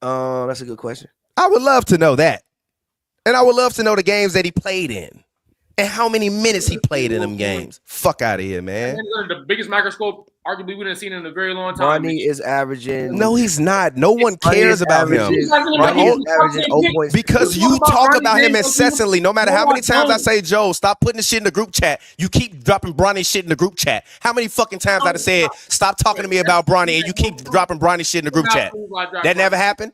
That's a good question. I would love to know that. And I would love to know the games that he played in. And how many minutes he played in them games. Fuck out of here, man. The biggest microscope, arguably, we didn't see in a very long time. Bronny is averaging. No, he's not. No one cares about him. Bronny is averaging 0.6. Because you talk about him incessantly. No matter how many times I say, Joe, stop putting the shit in the group chat. You keep dropping Bronny shit in the group chat. How many fucking times I've said, stop talking to me about Bronny, and you keep dropping Bronny shit in the group chat? That never happened?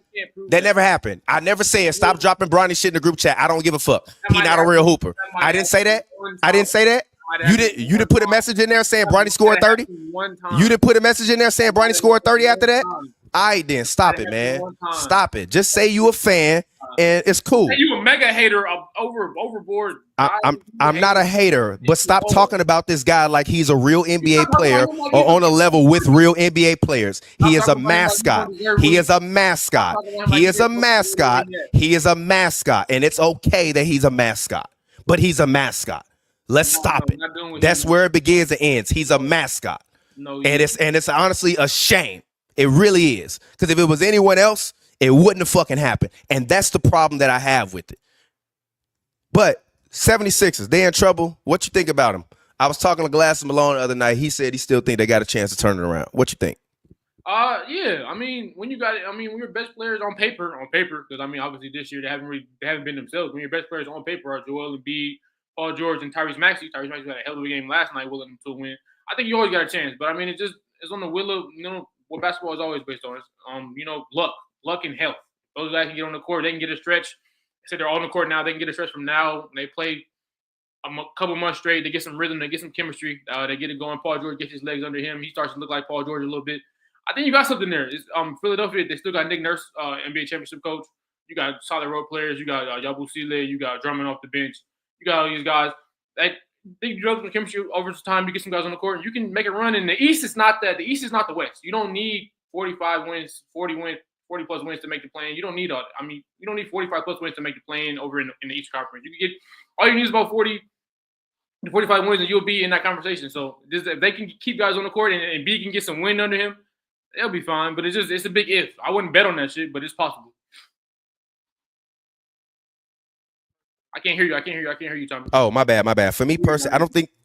That never happened. I never said, stop dropping Bronny shit in the group chat. I don't give a fuck. He not a real hooper. I didn't say that. I didn't say that. You didn't put a message in there saying Bronny scored 30? You didn't put a message in there saying Bronny scored 30 after that? All right, then. Stop it, man. Stop it. Just say you a fan, and it's cool. You a mega hater overboard. I'm not a hater, but stop talking about this guy like he's a real NBA player or on a level with real NBA players. He is a mascot. He is a mascot. He is a mascot. He is a mascot, and it's okay that he's a mascot, but he's a mascot. Let's stop it. That's where it begins and ends. He's a mascot. And it's honestly a shame. It really is. Because if it was anyone else, it wouldn't have fucking happened. And that's the problem that I have with it. But 76ers, they in trouble. What you think about them? I was talking to Glass and Malone the other night. He said he still think they got a chance to turn it around. What you think? Yeah. I mean, when your best players on paper, because I mean, obviously this year they haven't been themselves. When your best players on paper are Joel Embiid, Paul George, and Tyrese Maxey. Tyrese Maxey had a hell of a game last night, willing to win. I think you always got a chance, but I mean, it's on the will of what basketball is always based on. It's luck and health. Those guys can get on the court, they can get a stretch. They said they're on the court now. They can get a stretch from now. They play a couple months straight. They get some rhythm. They get some chemistry. They get it going. Paul George gets his legs under him. He starts to look like Paul George a little bit. I think you got something there. It's, Philadelphia, they still got Nick Nurse, NBA championship coach. You got solid role players. You got Yabusele. You got Drummond off the bench. You got all these guys. They drove the chemistry over time. You get some guys on the court, and you can make a run. And the East is not that. The East is not the West. You don't need 45 wins, 40 plus wins to make the play-in. You don't need you don't need 45 plus wins to make the play-in over in the East Conference. You can get all you need is about 40 to 45 wins, and you'll be in that conversation. So if they can keep guys on the court and B can get some wind under him, they'll be fine. But it's a big if. I wouldn't bet on that shit, but it's possible. I can't hear you, Tommy. Oh, my bad. For me personally, I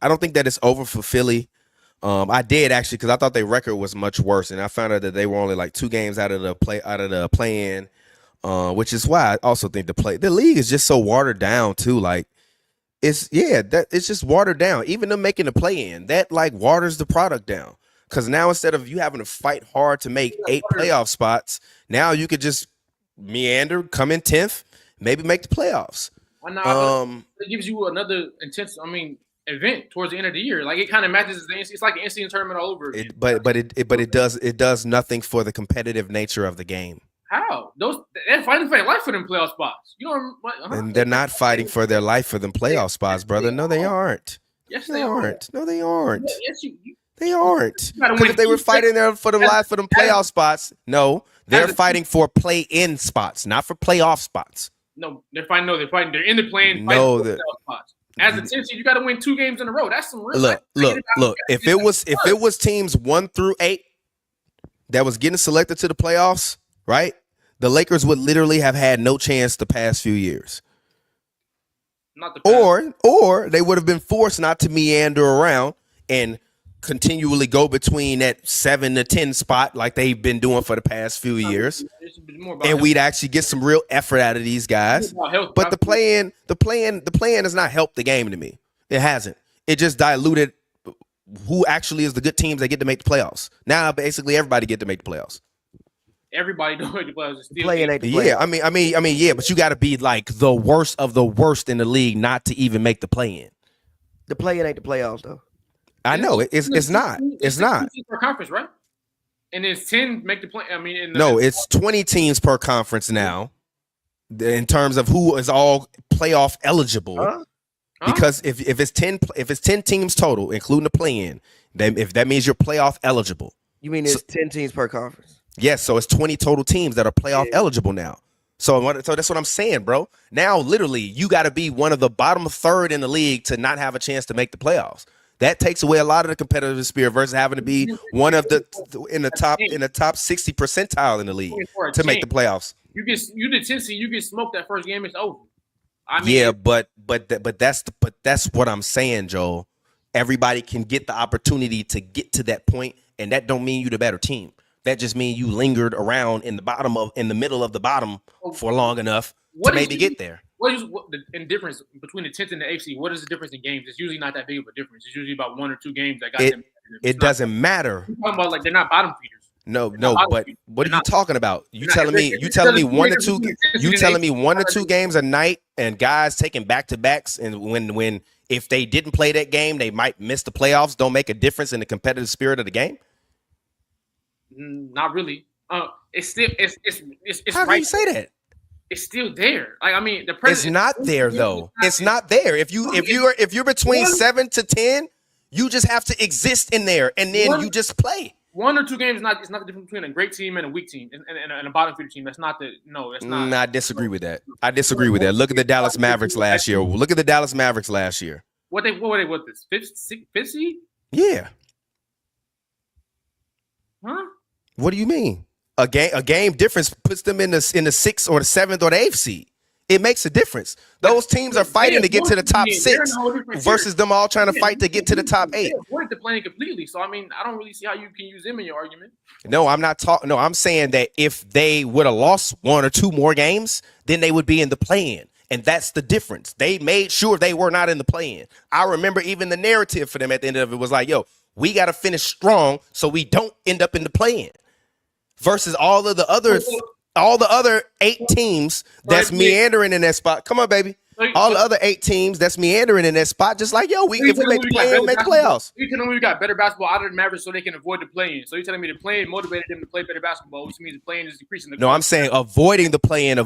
don't think that it's over for Philly. I did actually, because I thought their record was much worse, and I found out that they were only like 2 games out of the play-in, which is why I also think the league is just so watered down too. Like it's just watered down. Even them making the play-in, that like waters the product down. Because now instead of you having to fight hard to make 8 playoff spots, now you could just meander, come in 10th, maybe make the playoffs. It gives you another intense, event towards the end of the year. Like it kind of matches the NCAA. It's like an NCAA tournament all over again. It does nothing for the competitive nature of the game. How? They're fighting for their life for them playoff spots. And they're not fighting for their life for them playoff spots, brother. No, they aren't. Yes, they aren't. No, they aren't. Yes, they aren't. Because if they were fighting there for the life for them playoff spots, no, they're fighting for play-in spots, not for playoff spots. No, they're fighting. They're in the play-in. No, playoff spots. As a 10 seed, you got to win 2 games in a row. That's some real. Look. If it was teams 1 through 8 that was getting selected to the playoffs, right? The Lakers would literally have had no chance the past few years. Not the past. Or they would have been forced not to meander around and continually go between that 7 to 10 spot like they've been doing for the past few years. And we'd actually get some real effort out of these guys. But the play-in has not helped the game to me. It hasn't. It just diluted who actually is the good teams that get to make the playoffs. Now basically everybody get to make the playoffs. Everybody don't make the playoffs. Play-in ain't the play-in. Yeah, yeah, but you got to be like the worst of the worst in the league not to even make the play-in. The play-in ain't the playoffs though. I know it's not. It's not per conference, right? And it's 10 make the play. It's 20 teams per conference now, in terms of who is all playoff eligible. Huh? Because if it's 10 teams total, including the play-in, then if that means you're playoff eligible. You mean it's 10 teams per conference? Yes, so it's 20 total teams that are playoff eligible now. So that's what I'm saying, bro. Now, literally, you got to be one of the bottom third in the league to not have a chance to make the playoffs. That takes away a lot of the competitive spirit versus having to be one of the in the top 60 percentile in the league to make the playoffs. You the 10 seed, you get smoked that first game, it's over. I mean, yeah, but that's what I'm saying, Joel. Everybody can get the opportunity to get to that point, and that don't mean you the better team. That just means you lingered around in the middle of the bottom for long enough to maybe get there. What is the difference between the 10th and the 8th seed? What is the difference in games? It's usually not that big of a difference. It's usually about 1 or 2 games that got them. It doesn't matter. You're talking about like they're not bottom feeders. No, but what are you talking about? You telling me 1 to 2 games a night and guys taking back-to-backs, and when if they didn't play that game, they might miss the playoffs, don't make a difference in the competitive spirit of the game? Not really. It's still it's How can you say that? It's still there. Like, I mean, it's not there though. It's not there. If you're between 7 to 10, you just have to exist in there, and then you just play. 1 or 2 games it's not the difference between a great team and a weak team and a bottom feeder team. That's not that's not. I disagree with that. Look at the Dallas Mavericks last year. What were they this fifth seed? Yeah. Huh? What do you mean? A game difference puts them in the 6th or the 7th or the 8th seed. It makes a difference. Those teams are fighting to get to the top 6 versus them all trying to fight to get to the top 8. They avoided the playing completely. So, I mean, I don't really see how you can use them in your argument. No, I'm not talking. No, I'm saying that if they would have lost 1 or 2 more games, then they would be in the play-in. And that's the difference. They made sure they were not in the play-in. I remember even the narrative for them at the end of it was like, yo, we got to finish strong so we don't end up in the play-in. Versus all the other 8 teams that's meandering in that spot. Come on, baby. All the other 8 teams that's meandering in that spot, just like, yo, if we make the play-in, make the playoffs. You're telling me we got better basketball out of the Mavericks so they can avoid the play-in. So you're telling me the play-in motivated them to play better basketball, which means the play-in is decreasing. No, I'm saying avoiding the play-in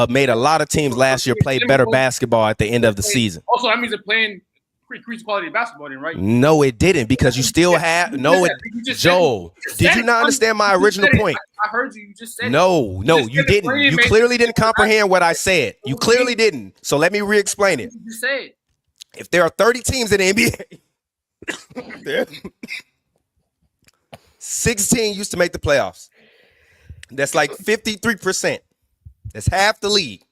made a lot of teams last year play better basketball at the end of the season. Also, that means the play-in increased quality of basketball, then, right? No, it didn't, because you still have Joel. Did you not understand my original point? I heard you. You just said no, you didn't. You clearly didn't comprehend what I said. You clearly didn't. So let me re-explain it. You said if there are 30 teams in the NBA, 16 used to make the playoffs. That's like 53%. That's half the league.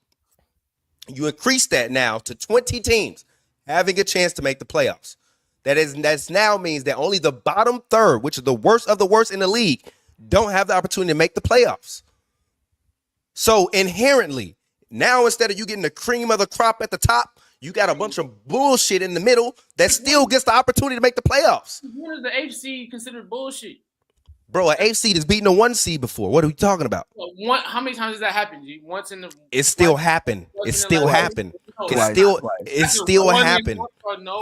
You increase that now to 20 teams having a chance to make the playoffs. That's now means that only the bottom third, which is the worst of the worst in the league, don't have the opportunity to make the playoffs. So inherently, now instead of you getting the cream of the crop at the top, you got a bunch of bullshit in the middle that still gets the opportunity to make the playoffs. When is the HC considered bullshit? Bro, an 8 seed is beating a 1 seed before. What are we talking about? How many times has that happened, G? Once in the. It still happened. It still happened. It still happened.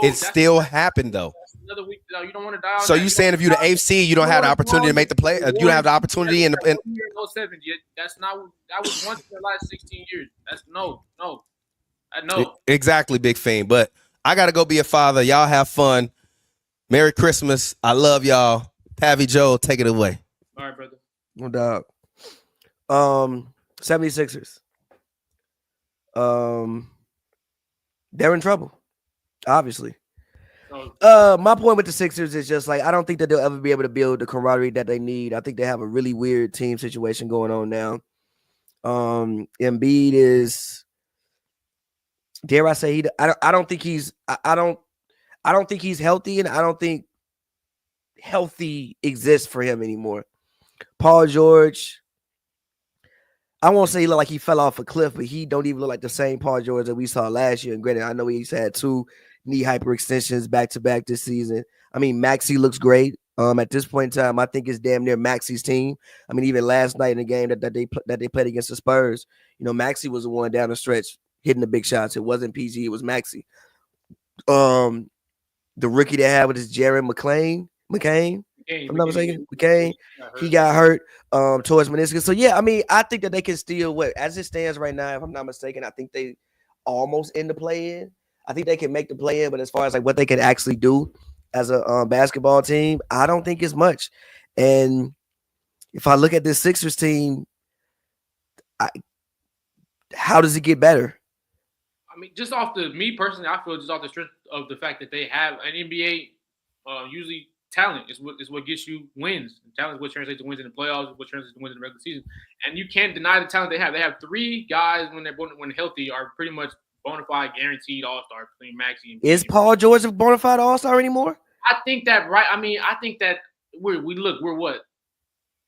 It still happened though. Another week, you don't want to die. So you saying if you're the 8th seed, you don't have the opportunity to make the play? You don't have the opportunity in the. That's not. That was once in the last 16 years. That's no. Exactly, Big Fiend. But I gotta go be a father. Y'all have fun. Merry Christmas. I love y'all. Pavy Joe, take it away. All right, brother. No doubt. 76ers. They're in trouble, obviously. My point with the Sixers is just like I don't think that they'll ever be able to build the camaraderie that they need. I think they have a really weird team situation going on now. Embiid is, dare I say, I don't think he's healthy, and I don't think healthy exists for him anymore. Paul George, I won't say he looked like he fell off a cliff, but he don't even look like the same Paul George that we saw last year. And granted, I know he's had 2 knee hyperextensions back-to-back this season. I mean, Maxey looks great. At this point in time, I think it's damn near Maxey's team. I mean, even last night in the game that they played against the Spurs, Maxey was the one down the stretch hitting the big shots. It wasn't PG, it was Maxey. The rookie they had with his Jared McCain, if I'm not mistaken, McCain, he got hurt towards meniscus. So yeah, I mean, I think that they can still as it stands right now. If I'm not mistaken, I think they almost in the play-in. I think they can make the play-in, but as far as like what they can actually do as a basketball team, I don't think it's much. And if I look at this Sixers team, how does it get better? I mean, me personally, I feel just off the strength of the fact that they have an NBA Usually talent is what gets you wins. Talent is what translates to wins in the playoffs, what translates to wins in the regular season. And you can't deny the talent they have. They have 3 guys when healthy are pretty much bona fide guaranteed all-star between Maxey and Is Paul George a bona fide all-star anymore? I think that I think that we're what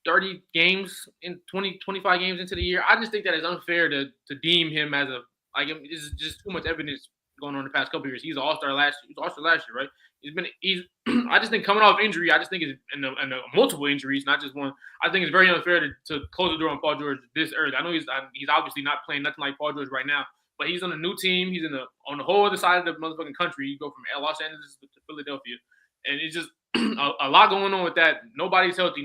30 games in 25 games into the year. I just think that it's unfair to deem him as it's just too much evidence going on the past couple of years. He's an all-star last year, right? He's I just think coming off injury, I just think it's and multiple injuries, not just one. I think it's very unfair to close the door on Paul George this early. I know he's obviously not playing nothing like Paul George right now, but he's on a new team. He's on the whole other side of the motherfucking country. You go from Los Angeles to Philadelphia, and it's just a lot going on with that. Nobody's healthy.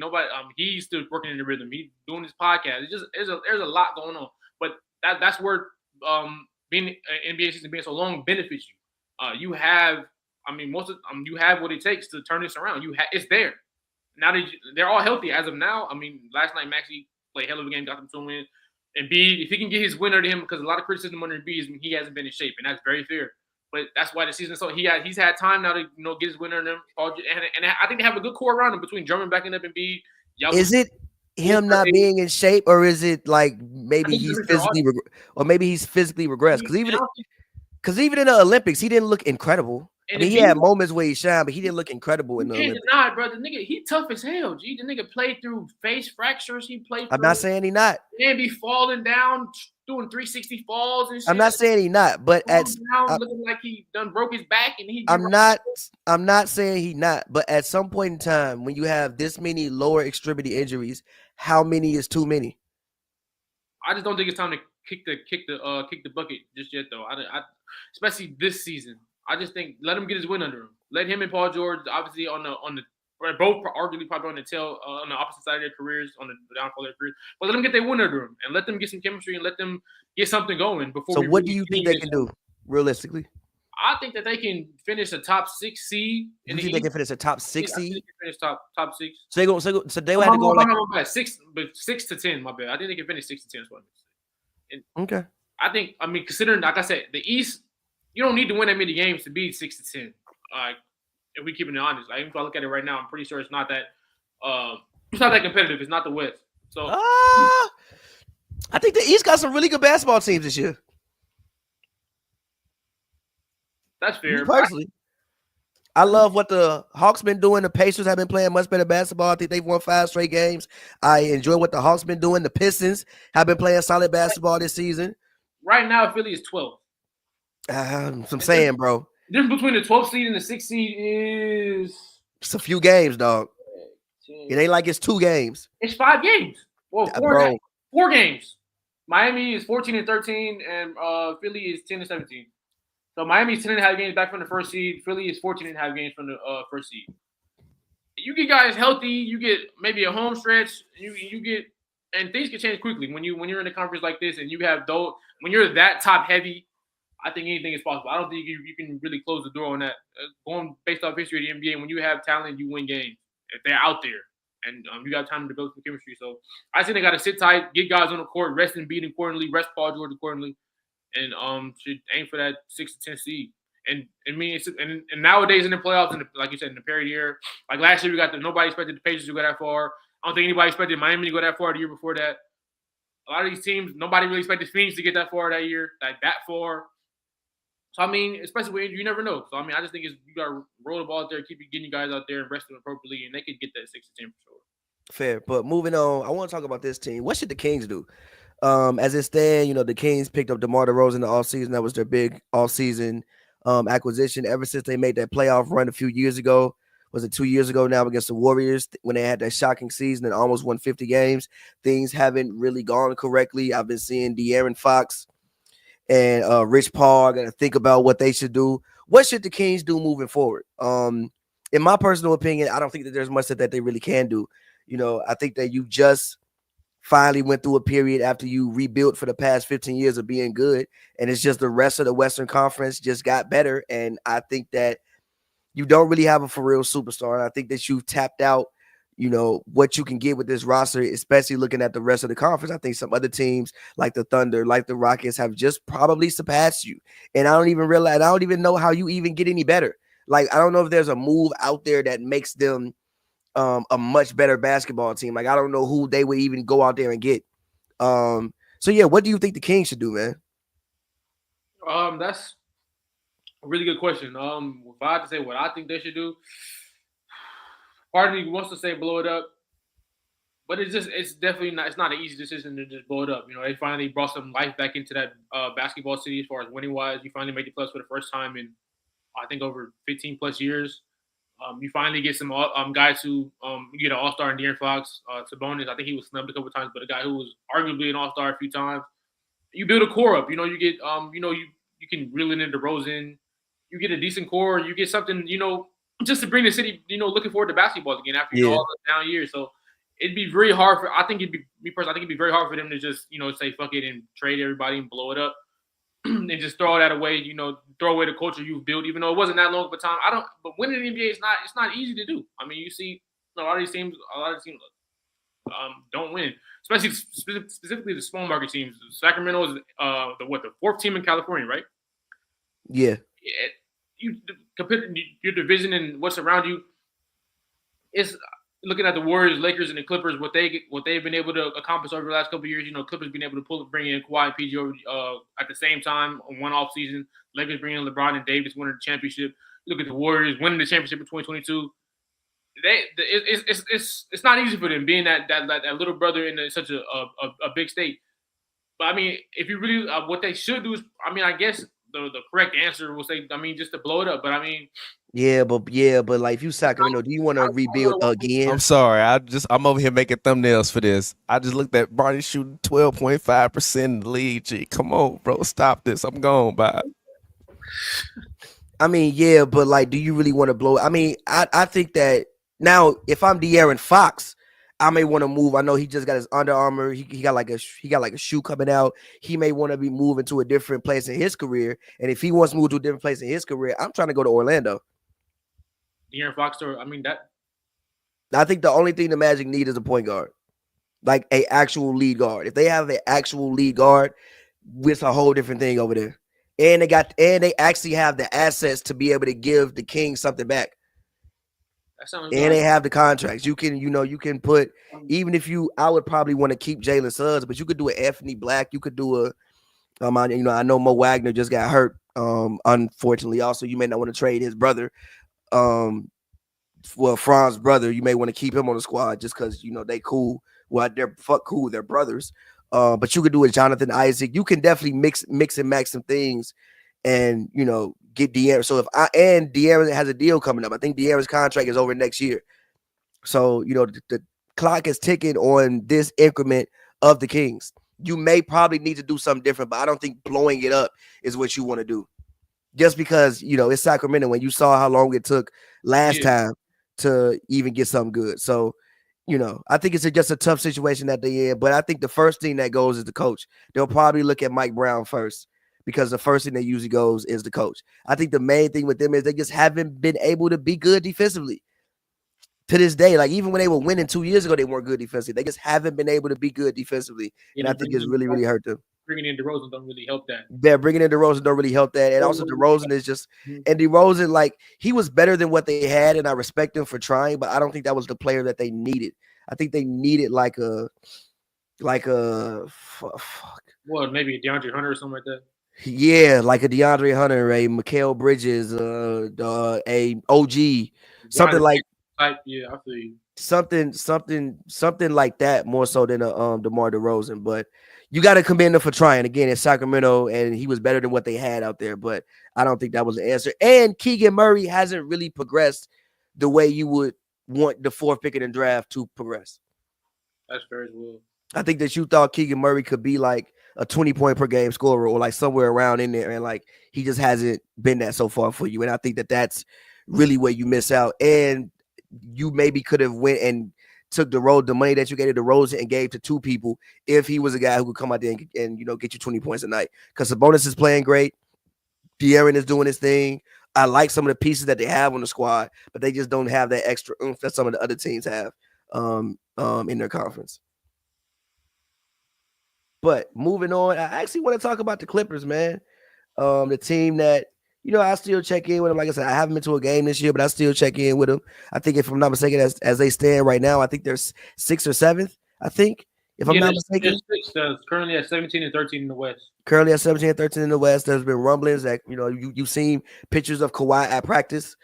He's still working in the rhythm. He's doing his podcast. It's just there's a lot going on. But that's where being NBA season being so long benefits you. You have you have what it takes to turn this around. It's there. Now that they're all healthy as of now. Last night Maxey played hell of a game, got them to win. And B, if he can get his win under him, because a lot of criticism under B is he hasn't been in shape, and that's very fair. But that's why the season is so he's had time now to get his win under him. And I think they have a good core around him between Drummond backing up and B. Is it him not being in shape, or is it like maybe he's physically regressed? Because even in the Olympics, he didn't look incredible. He had moments where he shined, but he didn't look incredible in the Olympics. Deny, bro. The nigga, he tough as hell, G. The nigga played through face fractures. He played. I'm not saying he not. And be falling down, doing 360 falls and shit. I'm not saying he not, but looking like he done broke his back and he. I'm not saying he not, but at some point in time, when you have this many lower extremity injuries, how many is too many? I just don't think it's time to kick the bucket just yet, though. I especially this season. I just think let him get his win under him. Let him and Paul George, obviously on the both arguably probably on the opposite side of their careers, on the downfall of their careers. But let them get their win under them and let them get some chemistry and let them get something going before. So what do you think they can do realistically? I think that they can finish a top 6 seed. You think they can finish a top 6 seed? I think they can finish top 6. So they would have to go like 6 to 10. My bad. I think they can finish 6 to 10. Okay. I think considering like I said, the East. You don't need to win that many games to be 6 to 10. If we keep it honest, if I look at it right now, I'm pretty sure it's not that competitive. It's not the West. So I think the East got some really good basketball teams this year. That's fair. Me personally, I love what the Hawks been doing. The Pacers have been playing much better basketball. I think they've won 5 straight games. I enjoy what the Hawks been doing. The Pistons have been playing solid basketball this season. Right now, Philly is 12th. I'm saying, bro. The difference between the 12th seed and the 6th seed is it's a few games, dog. It ain't like it's 2 games. It's 5 games. Well, 4 games. Miami is 14-13, and Philly is 10-17. So Miami is 10.5 games back from the first seed. Philly is 14.5 games from the first seed. You get guys healthy. You get maybe a home stretch. You get, and things can change quickly when you're in a conference like this, and you have when you're that top heavy. I think anything is possible. I don't think you can really close the door on that. Going based off history of the NBA, when you have talent, you win games. If they're out there, and you got time to develop some chemistry. So I think they got to sit tight, get guys on the court, rest and beat accordingly, rest Paul George accordingly, and should aim for that 6 to 10 seed. And nowadays in the playoffs, like you said, in the period year, like last year, nobody expected the Pacers to go that far. I don't think anybody expected Miami to go that far the year before that. A lot of these teams, nobody really expected Phoenix to get that far that year, that far. So, especially when you never know. So, I just think you got to roll the ball out there, keep getting you guys out there and rest them appropriately, and they could get that 6 to 10 for sure. Fair. But moving on, I want to talk about this team. What should the Kings do? As it stands, the Kings picked up DeMar DeRozan in the offseason. That was their big offseason acquisition ever since they made that playoff run a few years ago. Was it 2 years ago now against the Warriors when they had that shocking season and almost won 50 games? Things haven't really gone correctly. I've been seeing De'Aaron Fox and Rich Paul got to think about what they should do. What should the Kings do moving forward? In my personal opinion, I don't think that there's much that they really can do. I think that you just finally went through a period after you rebuilt for the past 15 years of being good, and it's just the rest of the Western Conference just got better, and I think that you don't really have a for real superstar, and I think that you've tapped out what you can get with this roster, especially looking at the rest of the conference. I think some other teams like the Thunder, like the Rockets have just probably surpassed you. And I don't even know how you even get any better. Like I don't know if there's a move out there that makes them a much better basketball team. Like I don't know who they would even go out there and get. So yeah, what do you think the Kings should do, man? That's a really good question. If I had to say what I think they should do, part of me wants to say blow it up, but it's definitely not. It's not an easy decision to just blow it up. You know, they finally brought some life back into that basketball city as far as winning wise. You finally made the playoffs for the first time in I think over 15 plus years. You finally get some guys who you get an All Star in De'Aaron Fox, Sabonis. I think he was snubbed a couple times, but a guy who was arguably an All Star a few times. You build a core up. You know, you get you can reel in DeRozan. You get a decent core. You get something just to bring the city looking forward to basketball again after Yeah. all the down years. So it'd be very hard for. I think it'd be me personally. I think it'd be very hard for them to just say fuck it and trade everybody and blow it up. And just throw that away, throw away the culture you've built, even though it wasn't that long of a time. But winning the NBA is not easy to do. I mean, you see a lot of these teams don't win, especially specifically the small market teams. Sacramento is the fourth team in California, right? Yeah. You compare your division and what's around you. It's looking at the Warriors, Lakers, and the Clippers, what they've been able to accomplish over the last couple of years. Clippers being able to bring in Kawhi and PG over at the same time on one off season. Lakers bringing in LeBron and Davis winning the championship. Look at the Warriors winning the championship in 2022. It's not easy for them being that little brother in such a big state. But I mean, if you really what they should do is, I mean, I guess the correct answer will say, I mean, just to blow it up. But I mean. Yeah, but like if you Sacramento, do you want to rebuild again? I'm sorry. I'm over here making thumbnails for this. I just looked at Bronny shooting 12.5% in the league. Gee, come on, bro. Stop this. I'm gone, bye. I mean, yeah, but like, do you really want to blow? I mean, I think that now if I'm De'Aaron Fox, I may want to move. I know he just got his Under Armour. He got like a shoe coming out. He may want to be moving to a different place in his career. And if he wants to move to a different place in his career, I'm trying to go to Orlando. De'Aaron Fox, I mean that. I think the only thing the Magic need is a point guard, like a actual lead guard. If they have an actual lead guard, it's a whole different thing over there. And they actually have the assets to be able to give the Kings something back. And they have the contracts. You can put, even if I would probably want to keep Jalen Suggs, but you could do an Anthony Black. You could do a, I know Mo Wagner just got hurt. Unfortunately, also you may not want to trade his brother. Franz's brother, you may want to keep him on the squad just because they cool. Well, they're cool. They're brothers. But you could do it, Jonathan Isaac. You can definitely mix and match some things, and get De'Aaron. So and De'Aaron has a deal coming up. I think De'Aaron's contract is over next year. So the clock is ticking on this increment of the Kings. You may probably need to do something different, but I don't think blowing it up is what you want to do. Just because it's Sacramento, when you saw how long it took last time to even get something good. So I think it's just a tough situation that they're in. But I think the first thing that goes is the coach. They'll probably look at Mike Brown first, because the first thing that usually goes is the coach. I think the main thing with them is they just haven't been able to be good defensively to this day. Like even when they were winning 2 years ago, they weren't good defensively. They just haven't been able to be good defensively, and I think it's really, really hurt them. Bringing in DeRozan don't really help that. Yeah, bringing in DeRozan don't really help that. And also DeRozan is just, and DeRozan, like, he was better than what they had, and I respect him for trying, but I don't think that was the player that they needed. I think they needed like a fuck. Well, maybe a DeAndre Hunter or something like that. Yeah, like a DeAndre Hunter, a Mikal Bridges, a OG, something like. Yeah, I feel you. Something like that, more so than a DeMar DeRozan. But you got to commend him for trying. Again, in Sacramento, and he was better than what they had out there. But I don't think that was the answer. And Keegan Murray hasn't really progressed the way you would want the fourth pick in the draft to progress. That's fair as well. I think that you thought Keegan Murray could be like a 20-point per game scorer, or like somewhere around in there, and like he just hasn't been that so far for you. And I think that that's really where you miss out. And you maybe could have went and took the money that you gave to DeRozan and gave to two people if he was a guy who could come out there and get you 20 points a night. Because Sabonis is playing great. De'Aaron is doing his thing. I like some of the pieces that they have on the squad, but they just don't have that extra oomph that some of the other teams have in their conference. But moving on, I actually want to talk about the Clippers, man. The team that I still check in with him. Like I said, I haven't been to a game this year, but I still check in with him. I think if I'm not mistaken, as they stand right now, I think they're 6th or 7th. I think, if I'm Yeah, not they're mistaken. six. Currently at 17 and 13 in the West. Currently at 17 and 13 in the West. There's been rumblings that you've seen pictures of Kawhi at practice.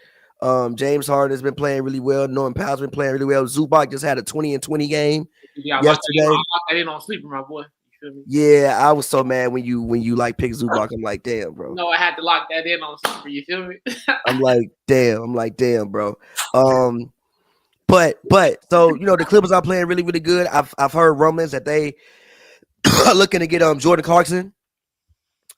James Harden has been playing really well. Norman Powell's been playing really well. Zubac just had a 20 and 20 game Yeah, I locked yesterday. that in on sleeper, my boy. You feel me? Yeah, I was so mad when you like pick Zubac. I'm like, damn, bro. No, I had to lock that in on sleeper. You feel me? I'm like, damn, bro. But so the Clippers are playing really, really good. I've heard rumblings that they are looking to get Jordan Clarkson.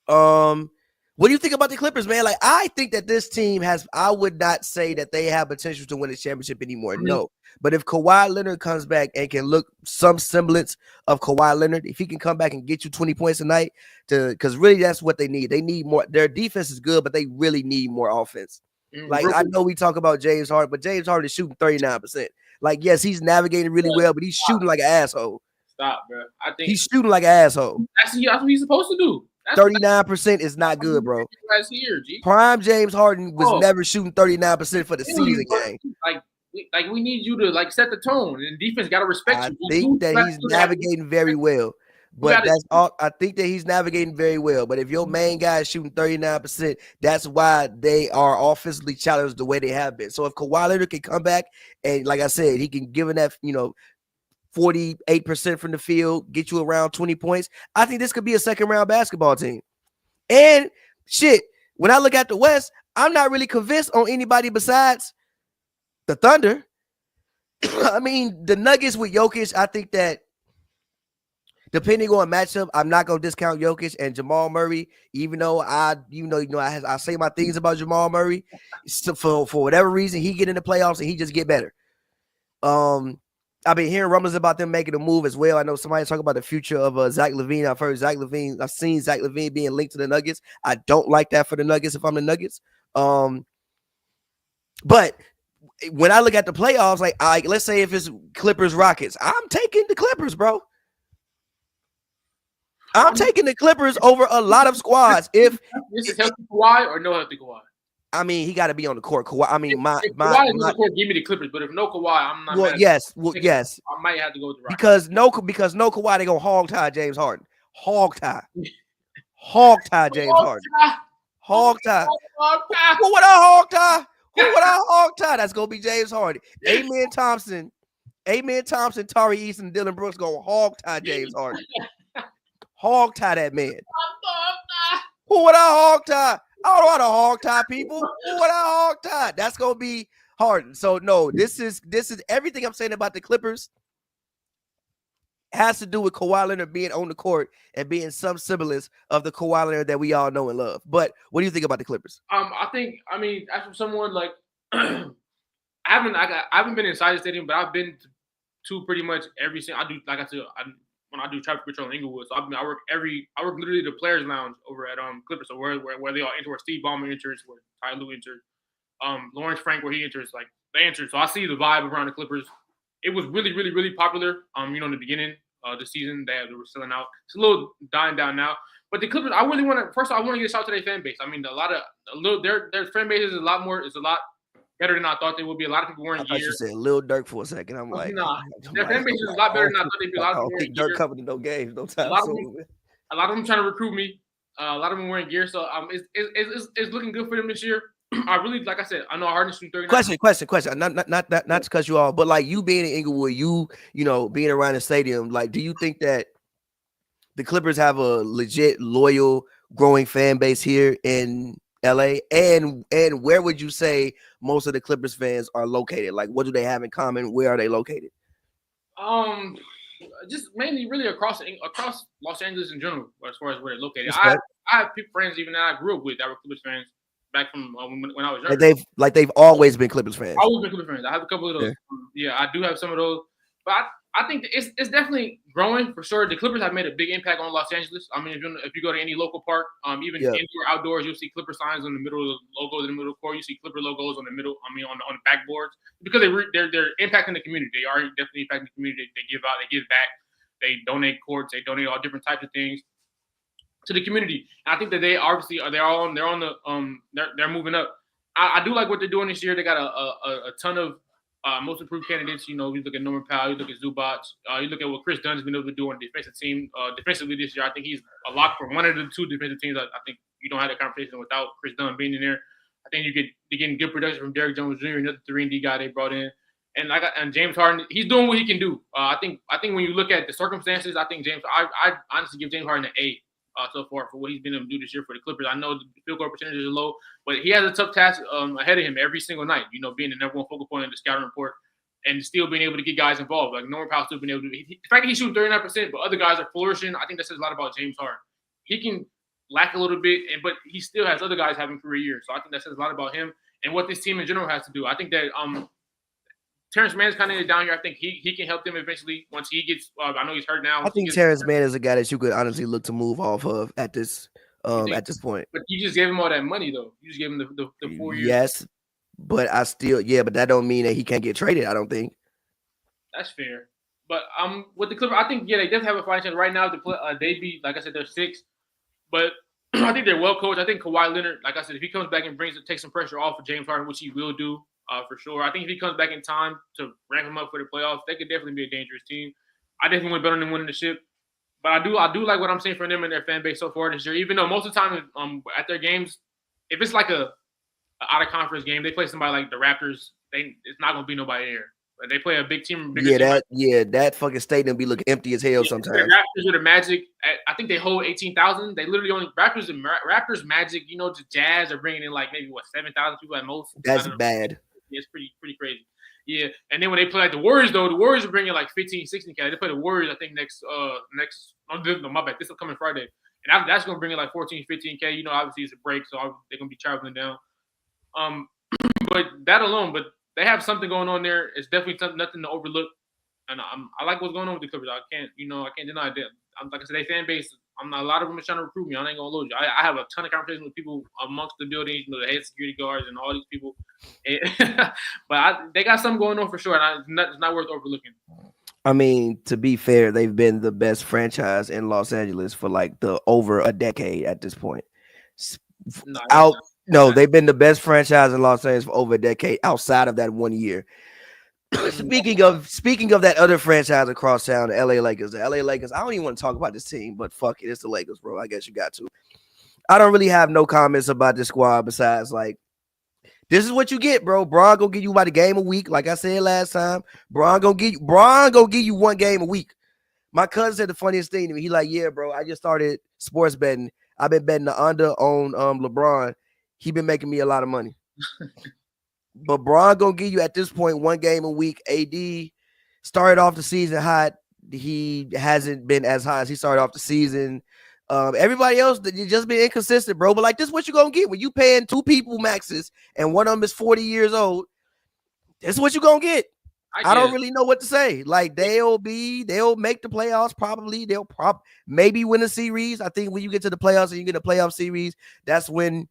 What do you think about the Clippers, man? Like, I think that this team I would not say that they have potential to win a championship anymore. No. But if Kawhi Leonard comes back and can look some semblance of Kawhi Leonard, if he can come back and get you 20 points a night, because really that's what they need. They need more. Their defense is good, but they really need more offense. Like, I know we talk about James Harden, but James Harden is shooting 39%. Like, yes, he's navigating really well, but he's shooting like an asshole. Stop, bro. I think he's shooting like an asshole. That's what he's supposed to do. 39% is not good, bro. Last year, G. Prime James Harden was never shooting 39% for the season game. Like we need you to set the tone, and defense got to respect you. I think that he's navigating very well. But that's all. I think that he's navigating very well. But if your main guy is shooting 39%, that's why they are offensively challenged the way they have been. So if Kawhi Leonard can come back and, like I said, he can give him that 48% from the field, get you around 20 points, I think this could be a second-round basketball team. And shit, when I look at the West, I'm not really convinced on anybody besides the Thunder. I mean, the Nuggets with Jokic, I think that depending on matchup, I'm not gonna discount Jokic and Jamal Murray, even though I say my things about Jamal Murray. So for whatever reason, he get in the playoffs and he just get better. I've been hearing rumblings about them making a move as well. I know somebody's talking about the future of Zach LaVine. I've seen Zach LaVine being linked to the Nuggets. I don't like that for the Nuggets if I'm the Nuggets. But when I look at the playoffs, let's say if it's Clippers Rockets, I'm taking the Clippers, bro. I'm taking the Clippers over a lot of squads. If this is healthy Kawhi or no healthy Kawhi. I mean, he got to be on the court. Kawhi, I mean, if Kawhi is on the court, give me the Clippers. But if no Kawhi, I'm not. Well, yes. I might have to go with the Rockets. Because no Kawhi, they gonna hog tie James Harden. Hog tie James Harden. Hog tie. Who would I hog tie? That's gonna be James Harden. Amen Thompson, Tari Eason, Dylan Brooks gonna hog tie James Harden. Hog tie that man. Who would I hog tie? I don't know how to hog tie people. Who would I hog tie? That's gonna be Harden. So no, this is everything I'm saying about the Clippers has to do with Kawhi Leonard being on the court and being some semblance of the Kawhi Leonard that we all know and love. But what do you think about the Clippers? I mean, as from someone like I haven't been inside the stadium, but I've been to pretty much every single. I do like I said. When I do traffic control in Inglewood, so I work literally the players lounge over at Clippers, so where they all enter, where Steve Ballmer enters, where Ty Lue enters, Lawrence Frank where he enters, like they enter. So I see the vibe around the Clippers. It was really, really, really popular. In the beginning of the season, they were selling out. It's a little dying down now, but the Clippers, I really want to. First, I want to get a shout out to their fan base. I mean, their fan base is a lot better than I thought they would be. A lot of people wearing gear. I thought you said Lil Durk for a second. I'm like, nah, their fan base is a lot better than I thought they'd be. A lot of people wearing gear. Durk coming to no games, no time. A lot of them trying to recruit me. A lot of them wearing gear, so it's looking good for them this year. I really, like I said, I know Harden's from 39. Question. Not to cut you off, but like you being in Inglewood, you being around the stadium, like, do you think that the Clippers have a legit, loyal, growing fan base here in LA? And where would you say most of the Clippers fans are located? Like, what do they have in common? Where are they located? Just mainly really across Los Angeles in general, as far as where they're located. I have friends even that I grew up with that were Clippers fans back from when I was younger. They've always been Clippers fans. Always been Clippers fans. I have a couple of those. Yeah, I do have some of those. But I think it's definitely growing for sure. The Clippers have made a big impact on Los Angeles. I mean, if you go to any local park, even indoor, outdoors, you'll see Clipper signs in the middle of the logos in the middle of the court. You see Clipper logos on the middle. I mean, on the backboards, because they're impacting the community. They are definitely impacting the community. They give out, they give back, they donate courts, they donate all different types of things to the community. And I think that they obviously are. They're moving up. I do like what they're doing this year. They got a ton of most improved candidates. You look at Norman Powell, you look at Zubac, you look at what Chris Dunn's been able to do on the defensive team. Defensively this year, I think he's a lock for one of the two defensive teams. I think you don't have that conversation without Chris Dunn being in there. I think you're getting good production from Derrick Jones Jr., another 3-and-D guy they brought in. And James Harden, he's doing what he can do. I think when you look at the circumstances, I think I honestly give James Harden an A so far for what he's been able to do this year for the Clippers. I know the field goal percentages are low, but he has a tough task ahead of him every single night. Being the number one focal point in the scouting report and still being able to get guys involved. Like Norman Powell still being able to. The fact that he's shooting 39%, but other guys are flourishing. I think that says a lot about James Harden. He can lack a little bit, but he still has other guys having career years. So I think that says a lot about him and what this team in general has to do. I think that Terrence Mann's kind of down here. I think he can help them eventually once he gets. I know he's hurt now. I think Terrence Mann is a guy that you could honestly look to move off of at this point. But you just gave him all that money though. You just gave him the 4 years. Yes, but but that don't mean that he can't get traded. I don't think. That's fair. But with the Clippers, I think they definitely have a fighting chance right now to play. They be like I said, they're 6, but I think they're well coached. I think Kawhi Leonard, like I said, if he comes back and takes some pressure off of James Harden, which he will do. For sure. I think if he comes back in time to ramp him up for the playoffs, they could definitely be a dangerous team. I definitely want to bet on them winning the ship. But I do like what I'm seeing from them and their fan base so far this year. Even though most of the time at their games, if it's like a out of conference game, they play somebody like the Raptors, it's not gonna be nobody there. But they play a big team. That fucking stadium be looking empty as hell sometimes. The Raptors with the Magic, I think they hold 18,000. They literally only Raptors, Magic. The Jazz are bringing in like maybe 7,000 people at most. That's bad. Yeah, it's pretty crazy. Yeah, and then when they play like the Warriors, though, the Warriors are bringing like 15, 16K. They play the Warriors, I think, next my bad, this upcoming Friday. And that's going to bring in like 14, 15K. Obviously it's a break, so they're going to be traveling down. But that alone, but they have something going on there. It's definitely nothing to overlook. And I like what's going on with the Clippers. I can't deny that. Like I said, their fan base, a lot of them are trying to recruit me. I ain't gonna lose you. I have a ton of conversations with people amongst the building, the head security guards and all these people. But they got something going on for sure, and it's not worth overlooking. I mean, to be fair, they've been the best franchise in Los Angeles for like over a decade at this point. They've been the best franchise in Los Angeles for over a decade outside of that 1 year. Speaking of that other franchise across town, the LA Lakers. I don't even want to talk about this team, but fuck it, it's the Lakers, bro. I guess you got to. I don't really have no comments about this squad besides like this is what you get, bro. Bron gonna give you about a game a week, like I said last time. Bron gonna give you 1 game a week. My cousin said the funniest thing to me. He like, yeah, bro. I just started sports betting. I've been betting the under on LeBron. He been making me a lot of money. But Bron gonna give you at this point 1 game a week. AD started off the season hot. He hasn't been as hot as he started off the season. Everybody else, you just been inconsistent, bro. But like this, is what you gonna get when you paying 2 people maxes and one of them is 40 years old. This is what you gonna get. I don't really know what to say. Like they'll make the playoffs probably. They'll maybe win a series. I think when you get to the playoffs and you get a playoff series, that's when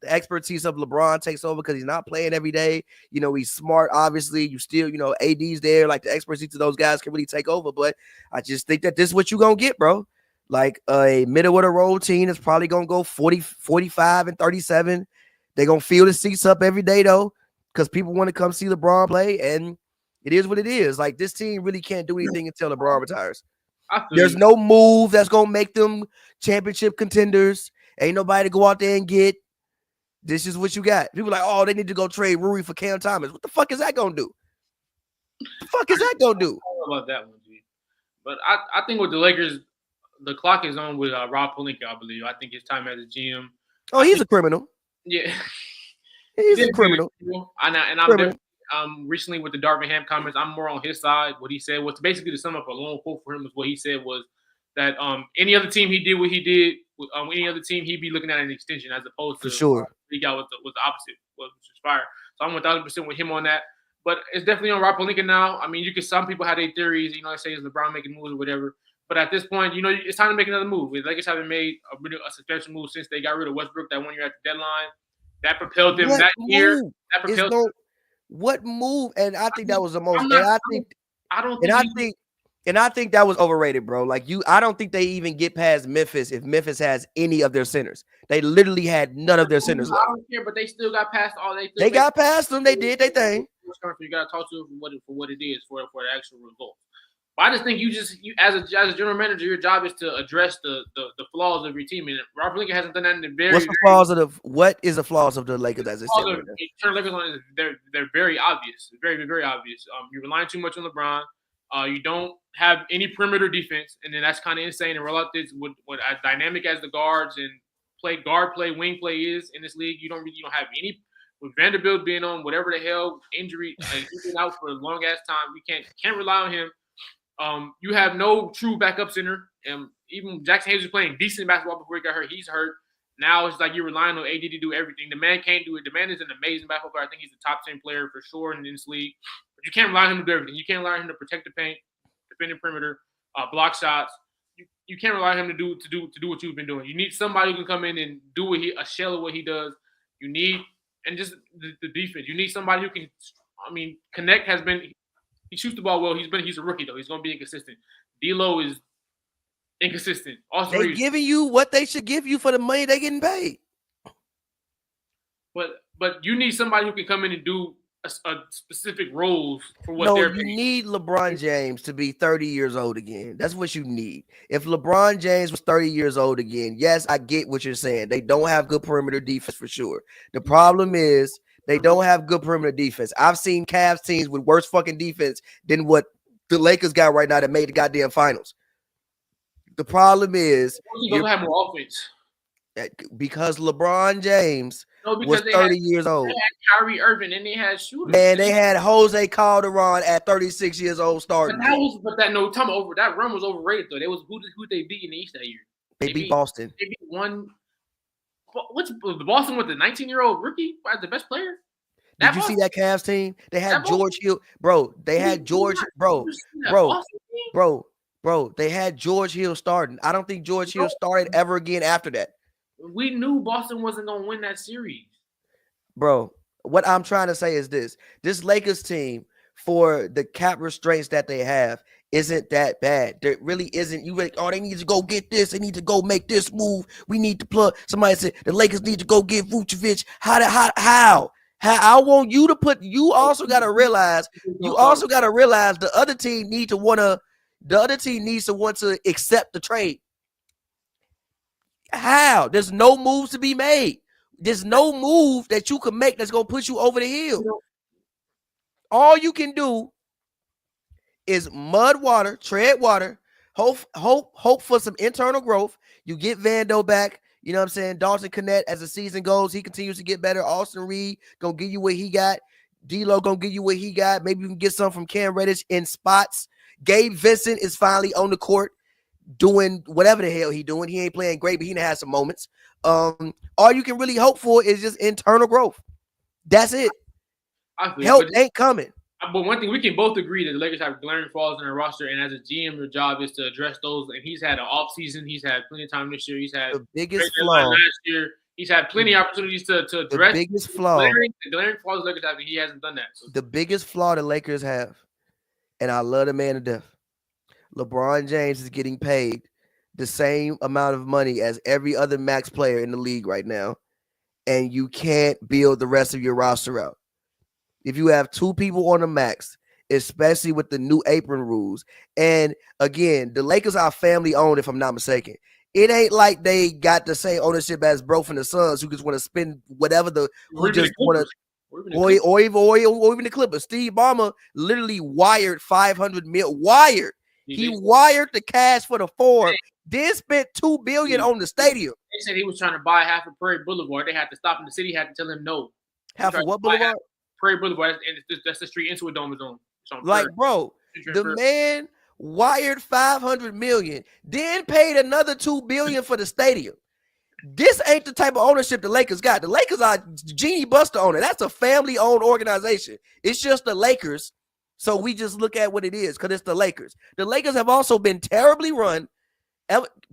the expertise of LeBron takes over because he's not playing every day. He's smart, obviously. You still, AD's there. Like the expertise of those guys can really take over. But I just think that this is what you're going to get, bro. Like a middle of the road team is probably going to go 40, 45, and 37. They're going to fill the seats up every day, though, because people want to come see LeBron play. And it is what it is. Like this team really can't do anything until LeBron retires. There's no move that's going to make them championship contenders. Ain't nobody to go out there and get. This is what you got. People are like, oh, they need to go trade Rui for Cam Thomas. What the fuck is that gonna do? The fuck is that gonna do? I don't know about that one, G. But I think with the Lakers, the clock is on with Rob Pelinka, I believe. I think his time as a GM. Oh, he's a criminal. Yeah, he's a criminal. I'm recently with the Darvin Ham comments. I'm more on his side. What he said was basically to sum up a long quote for him was what he said was that any other team he did what he did. Any other team he'd be looking at an extension as opposed to for sure. He got was the opposite, which was fire. So I'm 1,000% with him on that. But it's definitely on Rob Pelinka now. I mean, some people have their theories. They say it's LeBron making moves or whatever. But at this point, it's time to make another move. The Lakers haven't made a substantial move since they got rid of Westbrook that 1 year at the deadline. That propelled them that year. That propelled what move? And I think that was the most. And I think that was overrated, bro. Like I don't think they even get past Memphis if Memphis has any of their centers. They literally had none of their centers I left. don't care, but they still got past all. They got past them. They did their thing. You gotta talk to it for what it is for the actual result. But I just think you as a general manager, your job is to address the flaws of your team. And Rob Lincoln hasn't done that in the very. What's the flaws of what is the flaws of the Lakers as it said? Turn Lakers on. They're very obvious. Very very obvious. You're relying too much on LeBron. You don't have any perimeter defense, and then that's kind of insane. And roll out this with as dynamic as the guards and wing play is in this league. You don't have any. With Vanderbilt being on whatever the hell injury, he's been out for a long ass time. We can't rely on him. You have no true backup center. Even Jackson Hayes was playing decent basketball before he got hurt. He's hurt. Now it's like you're relying on AD to do everything. The man can't do it. The man is an amazing basketball player. I think he's the top 10 player for sure in this league. But you can't rely on him to do everything. You can't rely on him to protect the paint, defend the perimeter, block shots. You can't rely on him to do what you've been doing. You need somebody who can come in and do a shell of what he does. You need and just the defense. You need somebody who can. I mean, Connect has been. He shoots the ball well. He's a rookie though. He's going to be inconsistent. D'Lo is inconsistent. Also, they're giving you what they should give you for the money they're getting paid. But you need somebody who can come in and do a specific roles for what they're you need LeBron James to be 30 years old again. That's what you need. If LeBron James was 30 years old again, yes, I get what you're saying. They don't have good perimeter defense for sure. The problem is they don't have good perimeter defense. I've seen Cavs teams with worse fucking defense than what the Lakers got right now that made the goddamn finals. The problem is you don't have more offense. Because LeBron James was 30 years old. They had Kyrie Irving and they had shooters. Man, they had Jose Calderon at 36 years old starting. That run was overrated though. They was who they beat in the East that year. They beat Boston. They beat one. What's the Boston with the 19-year-old rookie as the best player? Did you see that Cavs team? They had George Hill, bro. They had George, bro. They had George Hill starting. I don't think George Hill started ever again after that. We knew Boston wasn't gonna win that series, bro. What I'm trying to say is this Lakers team, for the cap restraints that they have, isn't that bad. There really isn't. They need to go get this. They need to go make this move. We need to plug. Somebody said the Lakers need to go get Vucevic. How? I want you to put. You also got to realize. The other team needs to want to accept the trade. How? There's no moves to be made. There's no move that you can make that's gonna put you over the hill. All you can do is tread water, hope for some internal growth. You get Vando back. You know what I'm saying? Dalton Connect, as the season goes, he continues to get better. Austin Reed gonna give you what he got. D'Lo gonna give you what he got. Maybe you can get some from Cam Reddish in spots. Gabe Vincent is finally on the court, doing whatever the hell he doing. He ain't playing great, but he done had some moments. All you can really hope for is just internal growth. That's it. Help ain't coming. But one thing we can both agree that the Lakers have glaring flaws in their roster, and as a GM, your job is to address those. And he's had an off season. He's had plenty of time this year. He's had the biggest flaw last year. He's had plenty of opportunities to address the biggest flaw. The glaring flaws the Lakers have, and he hasn't done that. So. The biggest flaw the Lakers have, and I love the man to death. LeBron James is getting paid the same amount of money as every other max player in the league right now, and you can't build the rest of your roster out. If you have two people on the max, especially with the new apron rules, and again, the Lakers are family owned, if I'm not mistaken. It ain't like they got the same ownership as Bro from the Suns, who just want to spend whatever or even the Clippers. Steve Ballmer literally wired $500 million. He wired the cash for the four, then spent $2 billion on the stadium. They said he was trying to buy half of Prairie Boulevard. They had to stop him. The city had to tell him no. Half of what boulevard? Prairie Boulevard, and that's the street into a dome is on. Like, bro, the man wired $500 million, then paid another $2 billion for the stadium. This ain't the type of ownership the Lakers got. The Lakers are Genie Buster owner. That's a family-owned organization. It's just the Lakers. So we just look at what it is because it's the Lakers. The Lakers have also been terribly run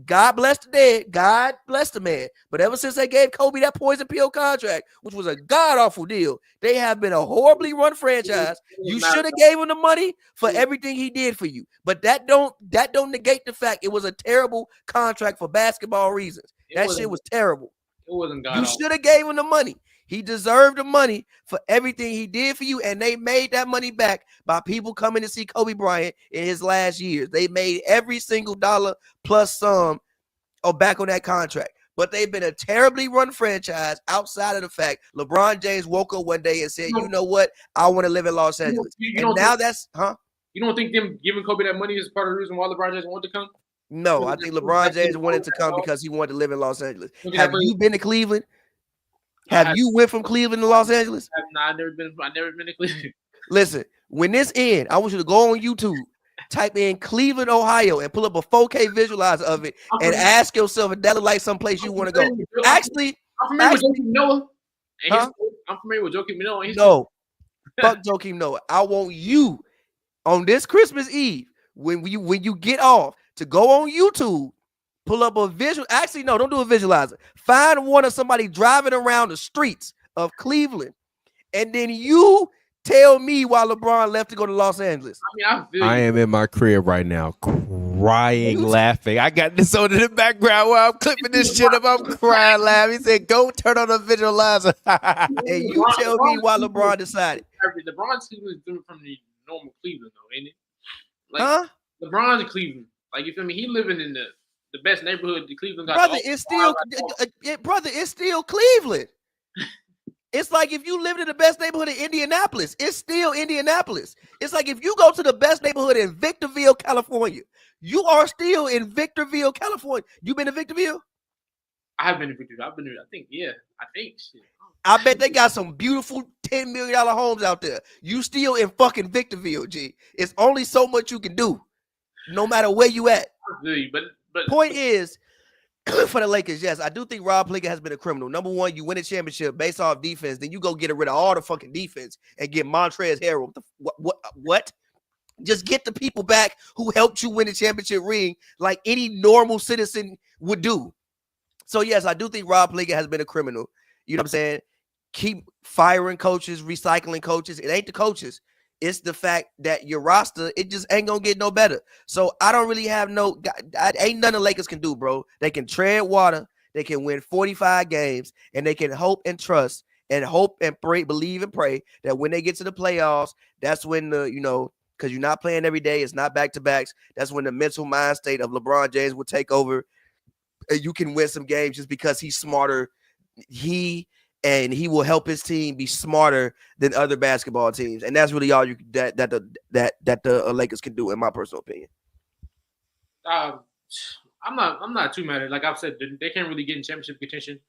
God bless the dead. God bless the man. But ever since they gave Kobe that poison pill contract, which was a god-awful deal, they have been a horribly run franchise. You should have gave him the money for everything he did for you. But that don't negate the fact it was a terrible contract for basketball reasons. That shit was terrible. It wasn't god. You should have gave him the money. He deserved the money for everything he did for you, and they made that money back by people coming to see Kobe Bryant in his last years. They made every single dollar plus some back on that contract. But they've been a terribly run franchise outside of the fact LeBron James woke up one day and said, you know what? I want to live in Los Angeles. And now that's, You don't think them giving Kobe that money is part of the reason why LeBron James wanted to come? No, I think LeBron James wanted to come because he wanted to live in Los Angeles. Have you been to Cleveland? Have you went from Cleveland to Los Angeles? I've never been to Cleveland. Listen, when this ends, I want you to go on YouTube, type in Cleveland, Ohio, and pull up a 4K visualizer of it, and ask yourself if that look like someplace you want to go. Actually, I'm familiar with Joakim Noah. I'm familiar with Joakim Noah. No, fuck Joakim Noah. I want you on this Christmas Eve when you get off to go on YouTube. Pull up a visual. Actually, no, don't do a visualizer. Find one of somebody driving around the streets of Cleveland, and then you tell me why LeBron left to go to Los Angeles. I am in my crib right now, crying, laughing. I got this on in the background while I'm clipping this shit up. I'm crying, laughing. He said, "Go turn on the visualizer." And you tell me why LeBron decided. LeBron's Cleveland is different from the normal Cleveland, though, ain't it? Like, LeBron's in Cleveland. Like, you feel me? He living in the best neighborhood the Cleveland got. Brother, it's still Cleveland. It's like if you lived in the best neighborhood in Indianapolis, it's still Indianapolis. It's like if you go to the best neighborhood in Victorville, California, you are still in Victorville, California. You been to Victorville? I have been to Victorville. I've been to, I think shit. I bet they got some beautiful $10 million homes out there. You still in fucking Victorville, G. It's only so much you can do, no matter where you at. But point is, for the Lakers, yes, I do think Rob Pelinka has been a criminal. Number one, you win a championship based off defense, then you go get rid of all the fucking defense and get Montrezl Harrell. What? Just get the people back who helped you win a championship ring like any normal citizen would do. So, yes, I do think Rob Pelinka has been a criminal. You know what I'm saying? Keep firing coaches, recycling coaches. It ain't the coaches. It's the fact that your roster, it just ain't gonna get no better. So I don't really have ain't nothing the Lakers can do, bro. They can tread water, they can win 45 games, and they can hope and trust and hope and pray, believe and pray that when they get to the playoffs, that's when because you're not playing every day, it's not back-to-backs. That's when the mental mind state of LeBron James will take over. You can win some games just because he's smarter. He will help his team be smarter than other basketball teams, and that's really all that the Lakers can do, in my personal opinion. I'm not too mad at it. Like I've said, they can't really get in championship contention,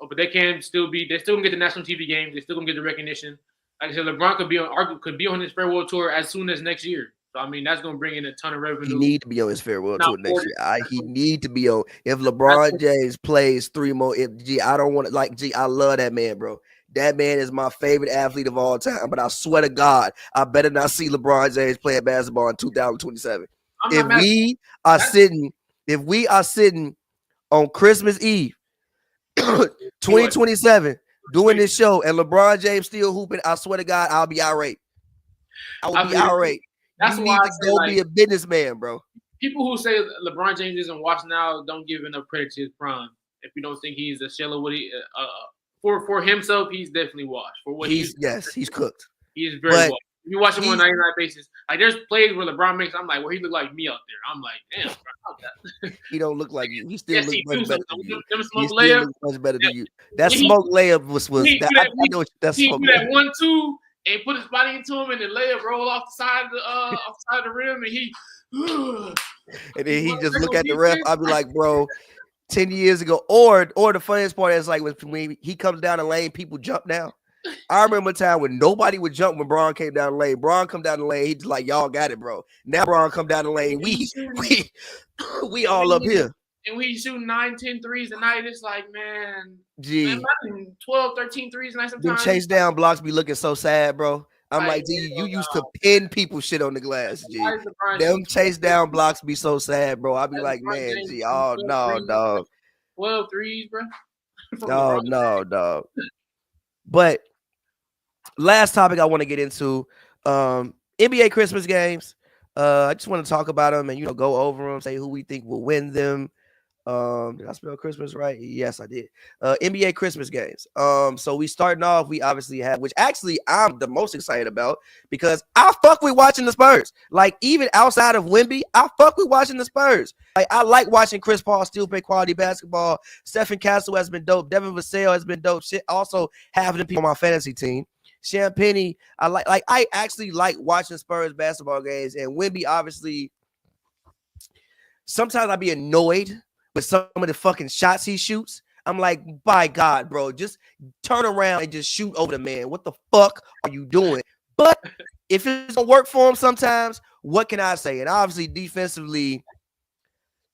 but they still gonna get the national TV games. They still gonna get the recognition. Like I said, LeBron could be on his farewell tour as soon as next year. So I mean, that's gonna bring in a ton of revenue. He need to be on his farewell tour next year. He need to be on. If LeBron James plays 3 more, I don't want to I love that man, bro. That man is my favorite athlete of all time. But I swear to God, I better not see LeBron James playing basketball in 2027. If we are sitting on Christmas Eve, 2027, doing this show, and LeBron James still hooping, I swear to God, I'll be irate. I will be irate. That's you why need to go be a businessman, bro. People who say LeBron James isn't washed now don't give enough credit to his prime. If you don't think he's a shell of what he for himself, he's definitely washed. For what he's cooked. He's very washed. If you watch him on a 99 basis, like there's plays where LeBron makes, I'm like, well, he look like me out there. I'm like, damn, bro, how's that? He don't look like you. He still looks much better than you. He still looks much better than you. That smoke layup was I know that's he smoke. He that 1-2 and put his body into him, and the layup roll off the side of the rim, and he. And then he just look at the ref. I'll be like, bro, 10 years ago. Or the funniest part is like when he comes down the lane, people jump down. I remember a time when nobody would jump when Bron came down the lane. Bron come down the lane, he's like, y'all got it, bro. Now Bron come down the lane, we all up here. And we shooting 9-10 threes a night. It's like, man, gee, 12, 13 threes a night sometimes. Them chase down blocks be looking so sad, bro. I'm like, G, you used to pin people shit on the glass, G. Them chase down blocks be so sad, bro. I be like, man, G, oh no, dog. 12 threes, bro. Oh no, dog. But last topic I want to get into, NBA Christmas games. I just want to talk about them and go over them, say who we think will win them. Did I spell Christmas right? Yes, I did. NBA Christmas games. So we starting off. We obviously have, which actually I'm the most excited about because I fuck with watching the Spurs. Like even outside of Wemby, I fuck with watching the Spurs. Like I like watching Chris Paul still play quality basketball. Stephen Castle has been dope. Devin Vassell has been dope. Shit. Also having the people on my fantasy team. Champagne, I actually like watching Spurs basketball games, and Wemby obviously. Sometimes I be annoyed with some of the fucking shots he shoots. I'm like, by God, bro, just turn around and just shoot over the man. What the fuck are you doing? But if it's gonna work for him sometimes, what can I say? And obviously, defensively,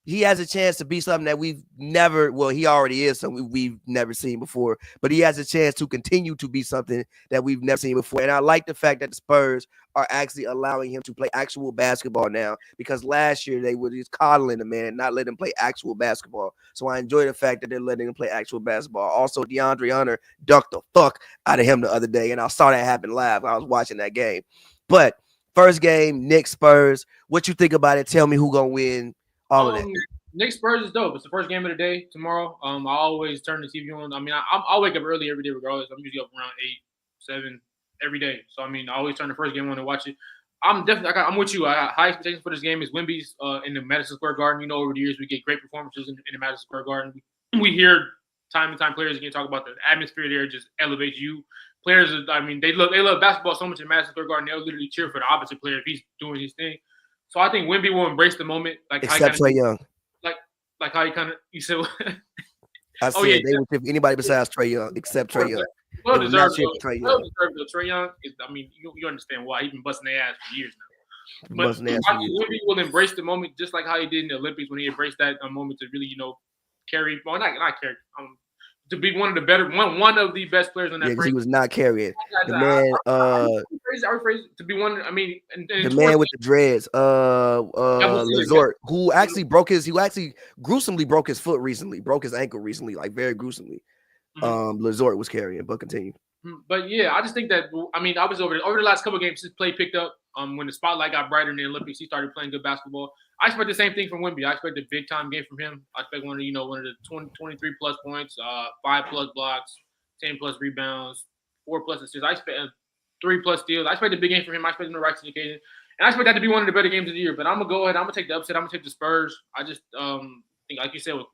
he has a chance to be something that we've never, well, he already is something we've never seen before, but he has a chance to continue to be something that we've never seen before. And I like the fact that the Spurs are actually allowing him to play actual basketball now, because last year they were just coddling the man and not letting him play actual basketball. So I enjoy the fact that they're letting him play actual basketball. Also, DeAndre Hunter ducked the fuck out of him the other day, and I saw that happen live. I was watching that game. But first game, Knicks Spurs. What you think about it? Tell me who gonna win. All of that. Knicks Spurs is dope. It's the first game of the day tomorrow. I always turn the TV on. I mean, I'll wake up early every day regardless. I'm usually up around 8, 7 every day. So I mean, I always turn the first game on and watch it. I'm with you. I got high expectations for this game. Is Wemby's in the Madison Square Garden. You know, over the years we get great performances in the Madison Square Garden. We hear time and time players again talk about the atmosphere there just elevates you. Players, I mean, they love basketball so much in Madison Square Garden. They'll literally cheer for the opposite player if he's doing his thing. So I think Wemby will embrace the moment, like except Trae Young. Like how you said. I said they would pick anybody besides Trae Young, except Trae Young. Well deserved. Trae Young is. I mean, you understand why he's been busting their ass for years now. But Wemby will embrace the moment just like how he did in the Olympics when he embraced that moment to really, carry. Well, not carry. To be one of the best players on that. Yeah, because he was not carrying the man. To be one. I mean, the man with the dreads, Lazort, who actually gruesomely broke his foot recently, broke his ankle recently, like very gruesomely. Lazort was carrying, but continue. But yeah, I just think that, I mean, I was over the last couple of games, his play picked up. When the spotlight got brighter in the Olympics, he started playing good basketball. I expect the same thing from Wemby. I expect a big time game from him. I expect one of the 23 plus points, 5 plus blocks, 10 plus rebounds, 4 plus assists. I expect 3 plus steals. I expect a big game from him. I expect him to rise to the occasion. And I expect that to be one of the better games of the year. But I'm gonna go ahead. I'm gonna take the upset. I'm gonna take the Spurs. I just think, like you said, with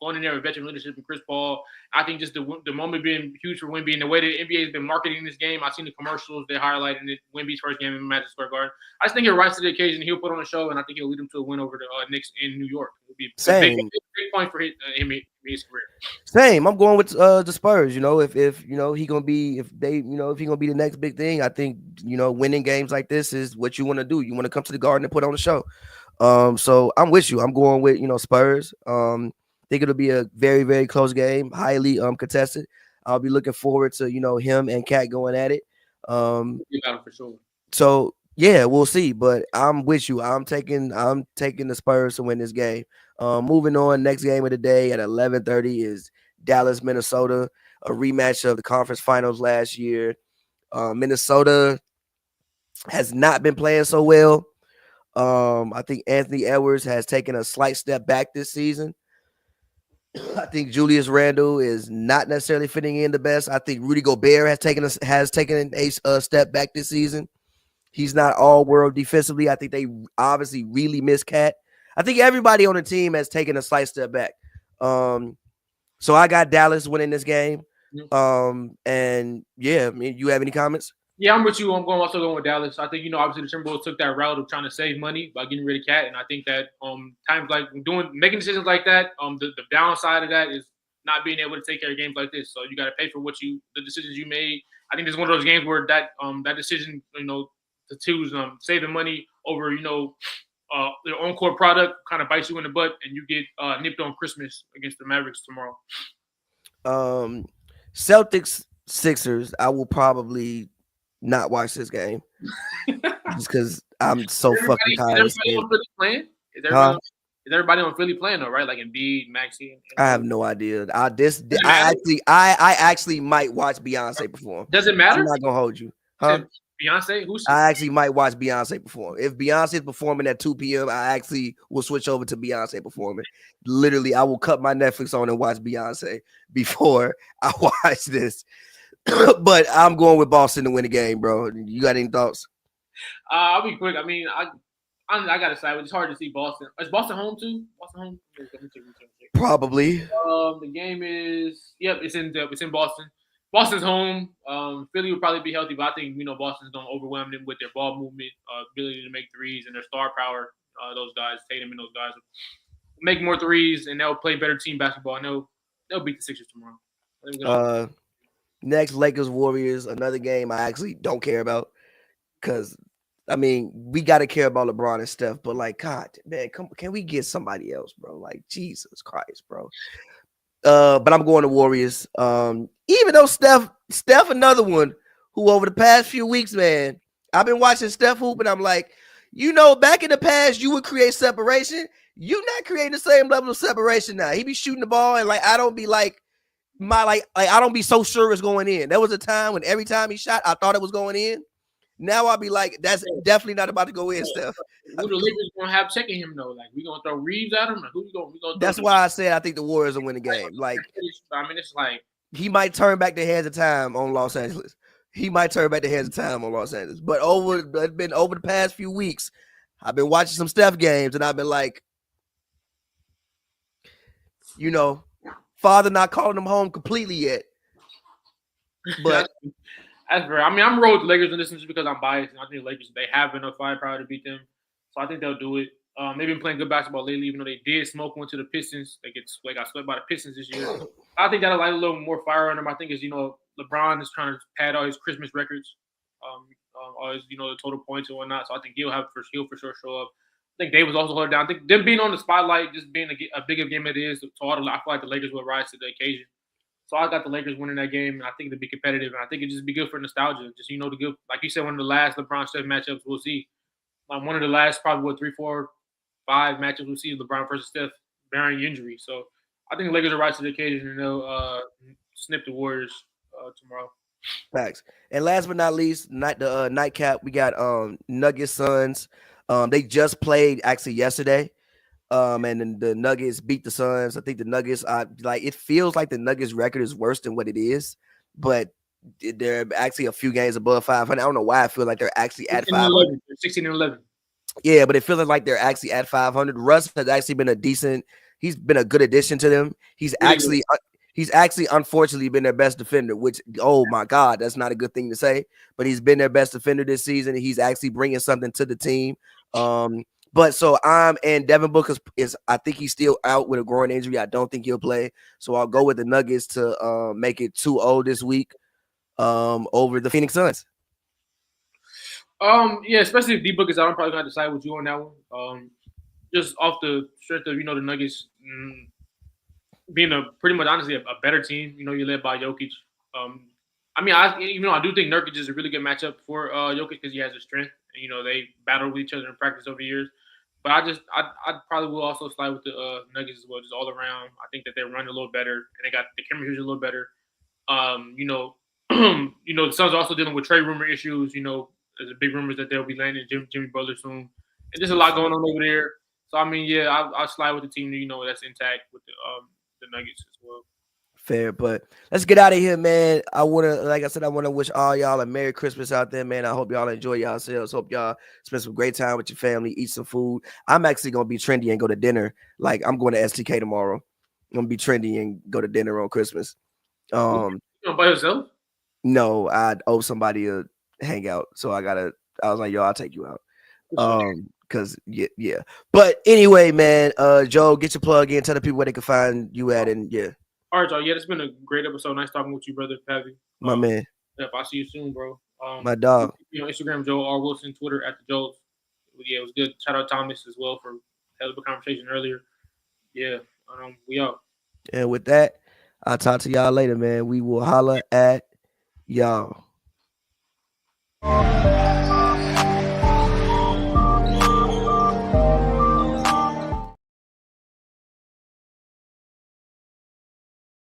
going in there with veteran leadership and Chris Paul, I think just the moment being huge for Wemby and the way the NBA has been marketing this game. I've seen the commercials they're highlighting it. Wemby's first game in Madison Square Garden. I just think he'll rise to the occasion. He'll put on a show, and I think he'll lead them to a win over the Knicks in New York. It'll be a big point for him in his career. Same. I'm going with the Spurs. If he gonna be if he gonna be the next big thing, I think winning games like this is what you want to do. You want to come to the Garden and put on a show. So I'm with you. I'm going with Spurs. Think it'll be a very, very close game, highly contested. I'll be looking forward to him and Cat going at it. For sure. So yeah, we'll see. But I'm with you. I'm taking the Spurs to win this game. Moving on, next game of the day at 11:30 is Dallas, Minnesota, a rematch of the conference finals last year. Minnesota has not been playing so well. I think Anthony Edwards has taken a slight step back this season. I think Julius Randle is not necessarily fitting in the best. I think Rudy Gobert has taken a step back this season. He's not all world defensively. I think they obviously really miss Cat. I think everybody on the team has taken a slight step back. So I got Dallas winning this game. And yeah, I mean, you have any comments? Yeah, I'm with you. I'm also going with Dallas. I think, obviously the Timberwolves took that route of trying to save money by getting rid of Cat. And I think that times like making decisions like that, the downside of that is not being able to take care of games like this. So you got to pay for the decisions you made. I think this is one of those games where that decision, to choose saving money over, their own core product kind of bites you in the butt, and you get nipped on Christmas against the Mavericks tomorrow. Celtics, Sixers, I will probably not watch this game just because I'm so fucking tired of Is everybody seeing. on Philly playing? Huh? Is everybody on Philly playing though? Right, like Embiid, Maxey. I have no idea. I actually might watch Beyonce perform. Does it I'm matter? not gonna hold you, huh? Beyonce, who's she? I actually might watch Beyonce perform. If Beyonce is performing at 2 p.m., I actually will switch over to Beyonce performing. Literally, I will cut my Netflix on and watch Beyonce before I watch this. But I'm going with Boston to win the game, bro. You got any thoughts? I'll be quick. I mean, I gotta say, it's hard to see Boston. Is Boston home too? Boston home? Let me check. Probably. The game is it's in Boston. Boston's home. Philly would probably be healthy, but I think Boston's gonna overwhelm them with their ball movement, ability to make threes, and their star power. Those guys, Tatum and those guys, make more threes, and they'll play better team basketball. And they'll beat the Sixers tomorrow. Next, Lakers Warriors, another game I actually don't care about because I mean we gotta care about LeBron and Steph, but like God, man, can we get somebody else, bro? Like Jesus Christ, bro. But I'm going to Warriors. Even though Steph, another one who over the past few weeks, man, I've been watching Steph hoop, and I'm like, back in the past, you would create separation. You not creating the same level of separation now. He be shooting the ball, and like I don't be like I don't be so sure it's going in. There was a time when every time he shot, I thought it was going in. Now I'll be like, that's definitely not about to go in, Steph. Who the Lakers gonna have checking him though? Like we gonna throw Reeves at him? Or who we gonna that's why I said I think the Warriors will win the game. Like I mean, it's like he might turn back the hands of time on Los Angeles. But over the past few weeks, I've been watching some Steph games, and I've been like, Father not calling him home completely yet. But that's fair. I mean, I'm rolling with the Lakers in this just because I'm biased, and I think the Lakers, they have enough firepower to beat them, so I think they'll do it. They've been playing good basketball lately, even though they did smoke one to the Pistons. They got swept by the Pistons this year. I think that'll light a little more fire on them. I think LeBron is trying to pad all his Christmas records, all his the total points and whatnot. So I think he'll for sure show up. I think Davis also hold it down. I think them being on the spotlight, just being a bigger game it is, I feel like the Lakers will rise to the occasion. So I got the Lakers winning that game, and I think it'll be competitive, and I think it'll just be good for nostalgia. Just the good, like you said, one of the last LeBron Steph matchups we'll see. One of the last probably 3, 4, 5 matchups we'll see LeBron versus Steph bearing injury. So I think the Lakers will rise to the occasion, and they'll snip the Warriors tomorrow. Facts. And last but not least, the nightcap, we got Nuggets Suns. They just played actually yesterday. And then the Nuggets beat the Suns. I think the Nuggets it feels like the Nuggets record is worse than what it is, but they're actually a few games above 500. I don't know why I feel like they're actually at 500. 16-11. Yeah, but it feels like they're actually at 500. Russ has actually been he's been a good addition to them. He's actually unfortunately been their best defender, which, oh my God, that's not a good thing to say, but he's been their best defender this season. He's actually bringing something to the team. But so and Devin Booker I think he's still out with a groin injury. I don't think he'll play. So I'll go with the Nuggets to make it 2-0 this week over the Phoenix Suns. Yeah, especially if D-Book is out, I'm probably gonna decide with you on that one. Just off the strength of the Nuggets being pretty much honestly a better team. You're led by Jokic. I mean, I do think Nurkic is a really good matchup for Jokic because he has the strength. And, they battle with each other in practice over years. But I probably will also slide with the Nuggets as well, just all around. I think that they run a little better, and they got the chemistry a little better. The Suns are also dealing with trade rumor issues. There's a big rumors that they'll be landing Jimmy Butler soon, and there's a lot going on over there. So I mean, yeah, I'll slide with the team. That's intact with the Nuggets as well. Fair, but let's get out of here, man. Like I said, I want to wish all y'all a Merry Christmas out there, man. I hope y'all enjoy yourselves. Hope y'all spend some great time with your family, eat some food. I'm actually gonna be trendy and go to dinner. Like I'm going to STK tomorrow. I'm gonna be trendy and go to dinner on Christmas. You by yourself? No, I owe somebody a hangout, so I was like, yo, I'll take you out. Because yeah. But anyway, man, Joe, get your plug in. Tell the people where they can find you at, and yeah. All right, y'all. Yeah, it's been a great episode. Nice talking with you, brother Pavy. My man. Yep, I'll see you soon, bro. My dog. Instagram, Joe R. Wilson. Twitter, @the_Joes. Yeah, it was good. Shout out Thomas as well for having a conversation earlier. Yeah, we out. And with that, I'll talk to y'all later, man. We will holla at y'all. Peace.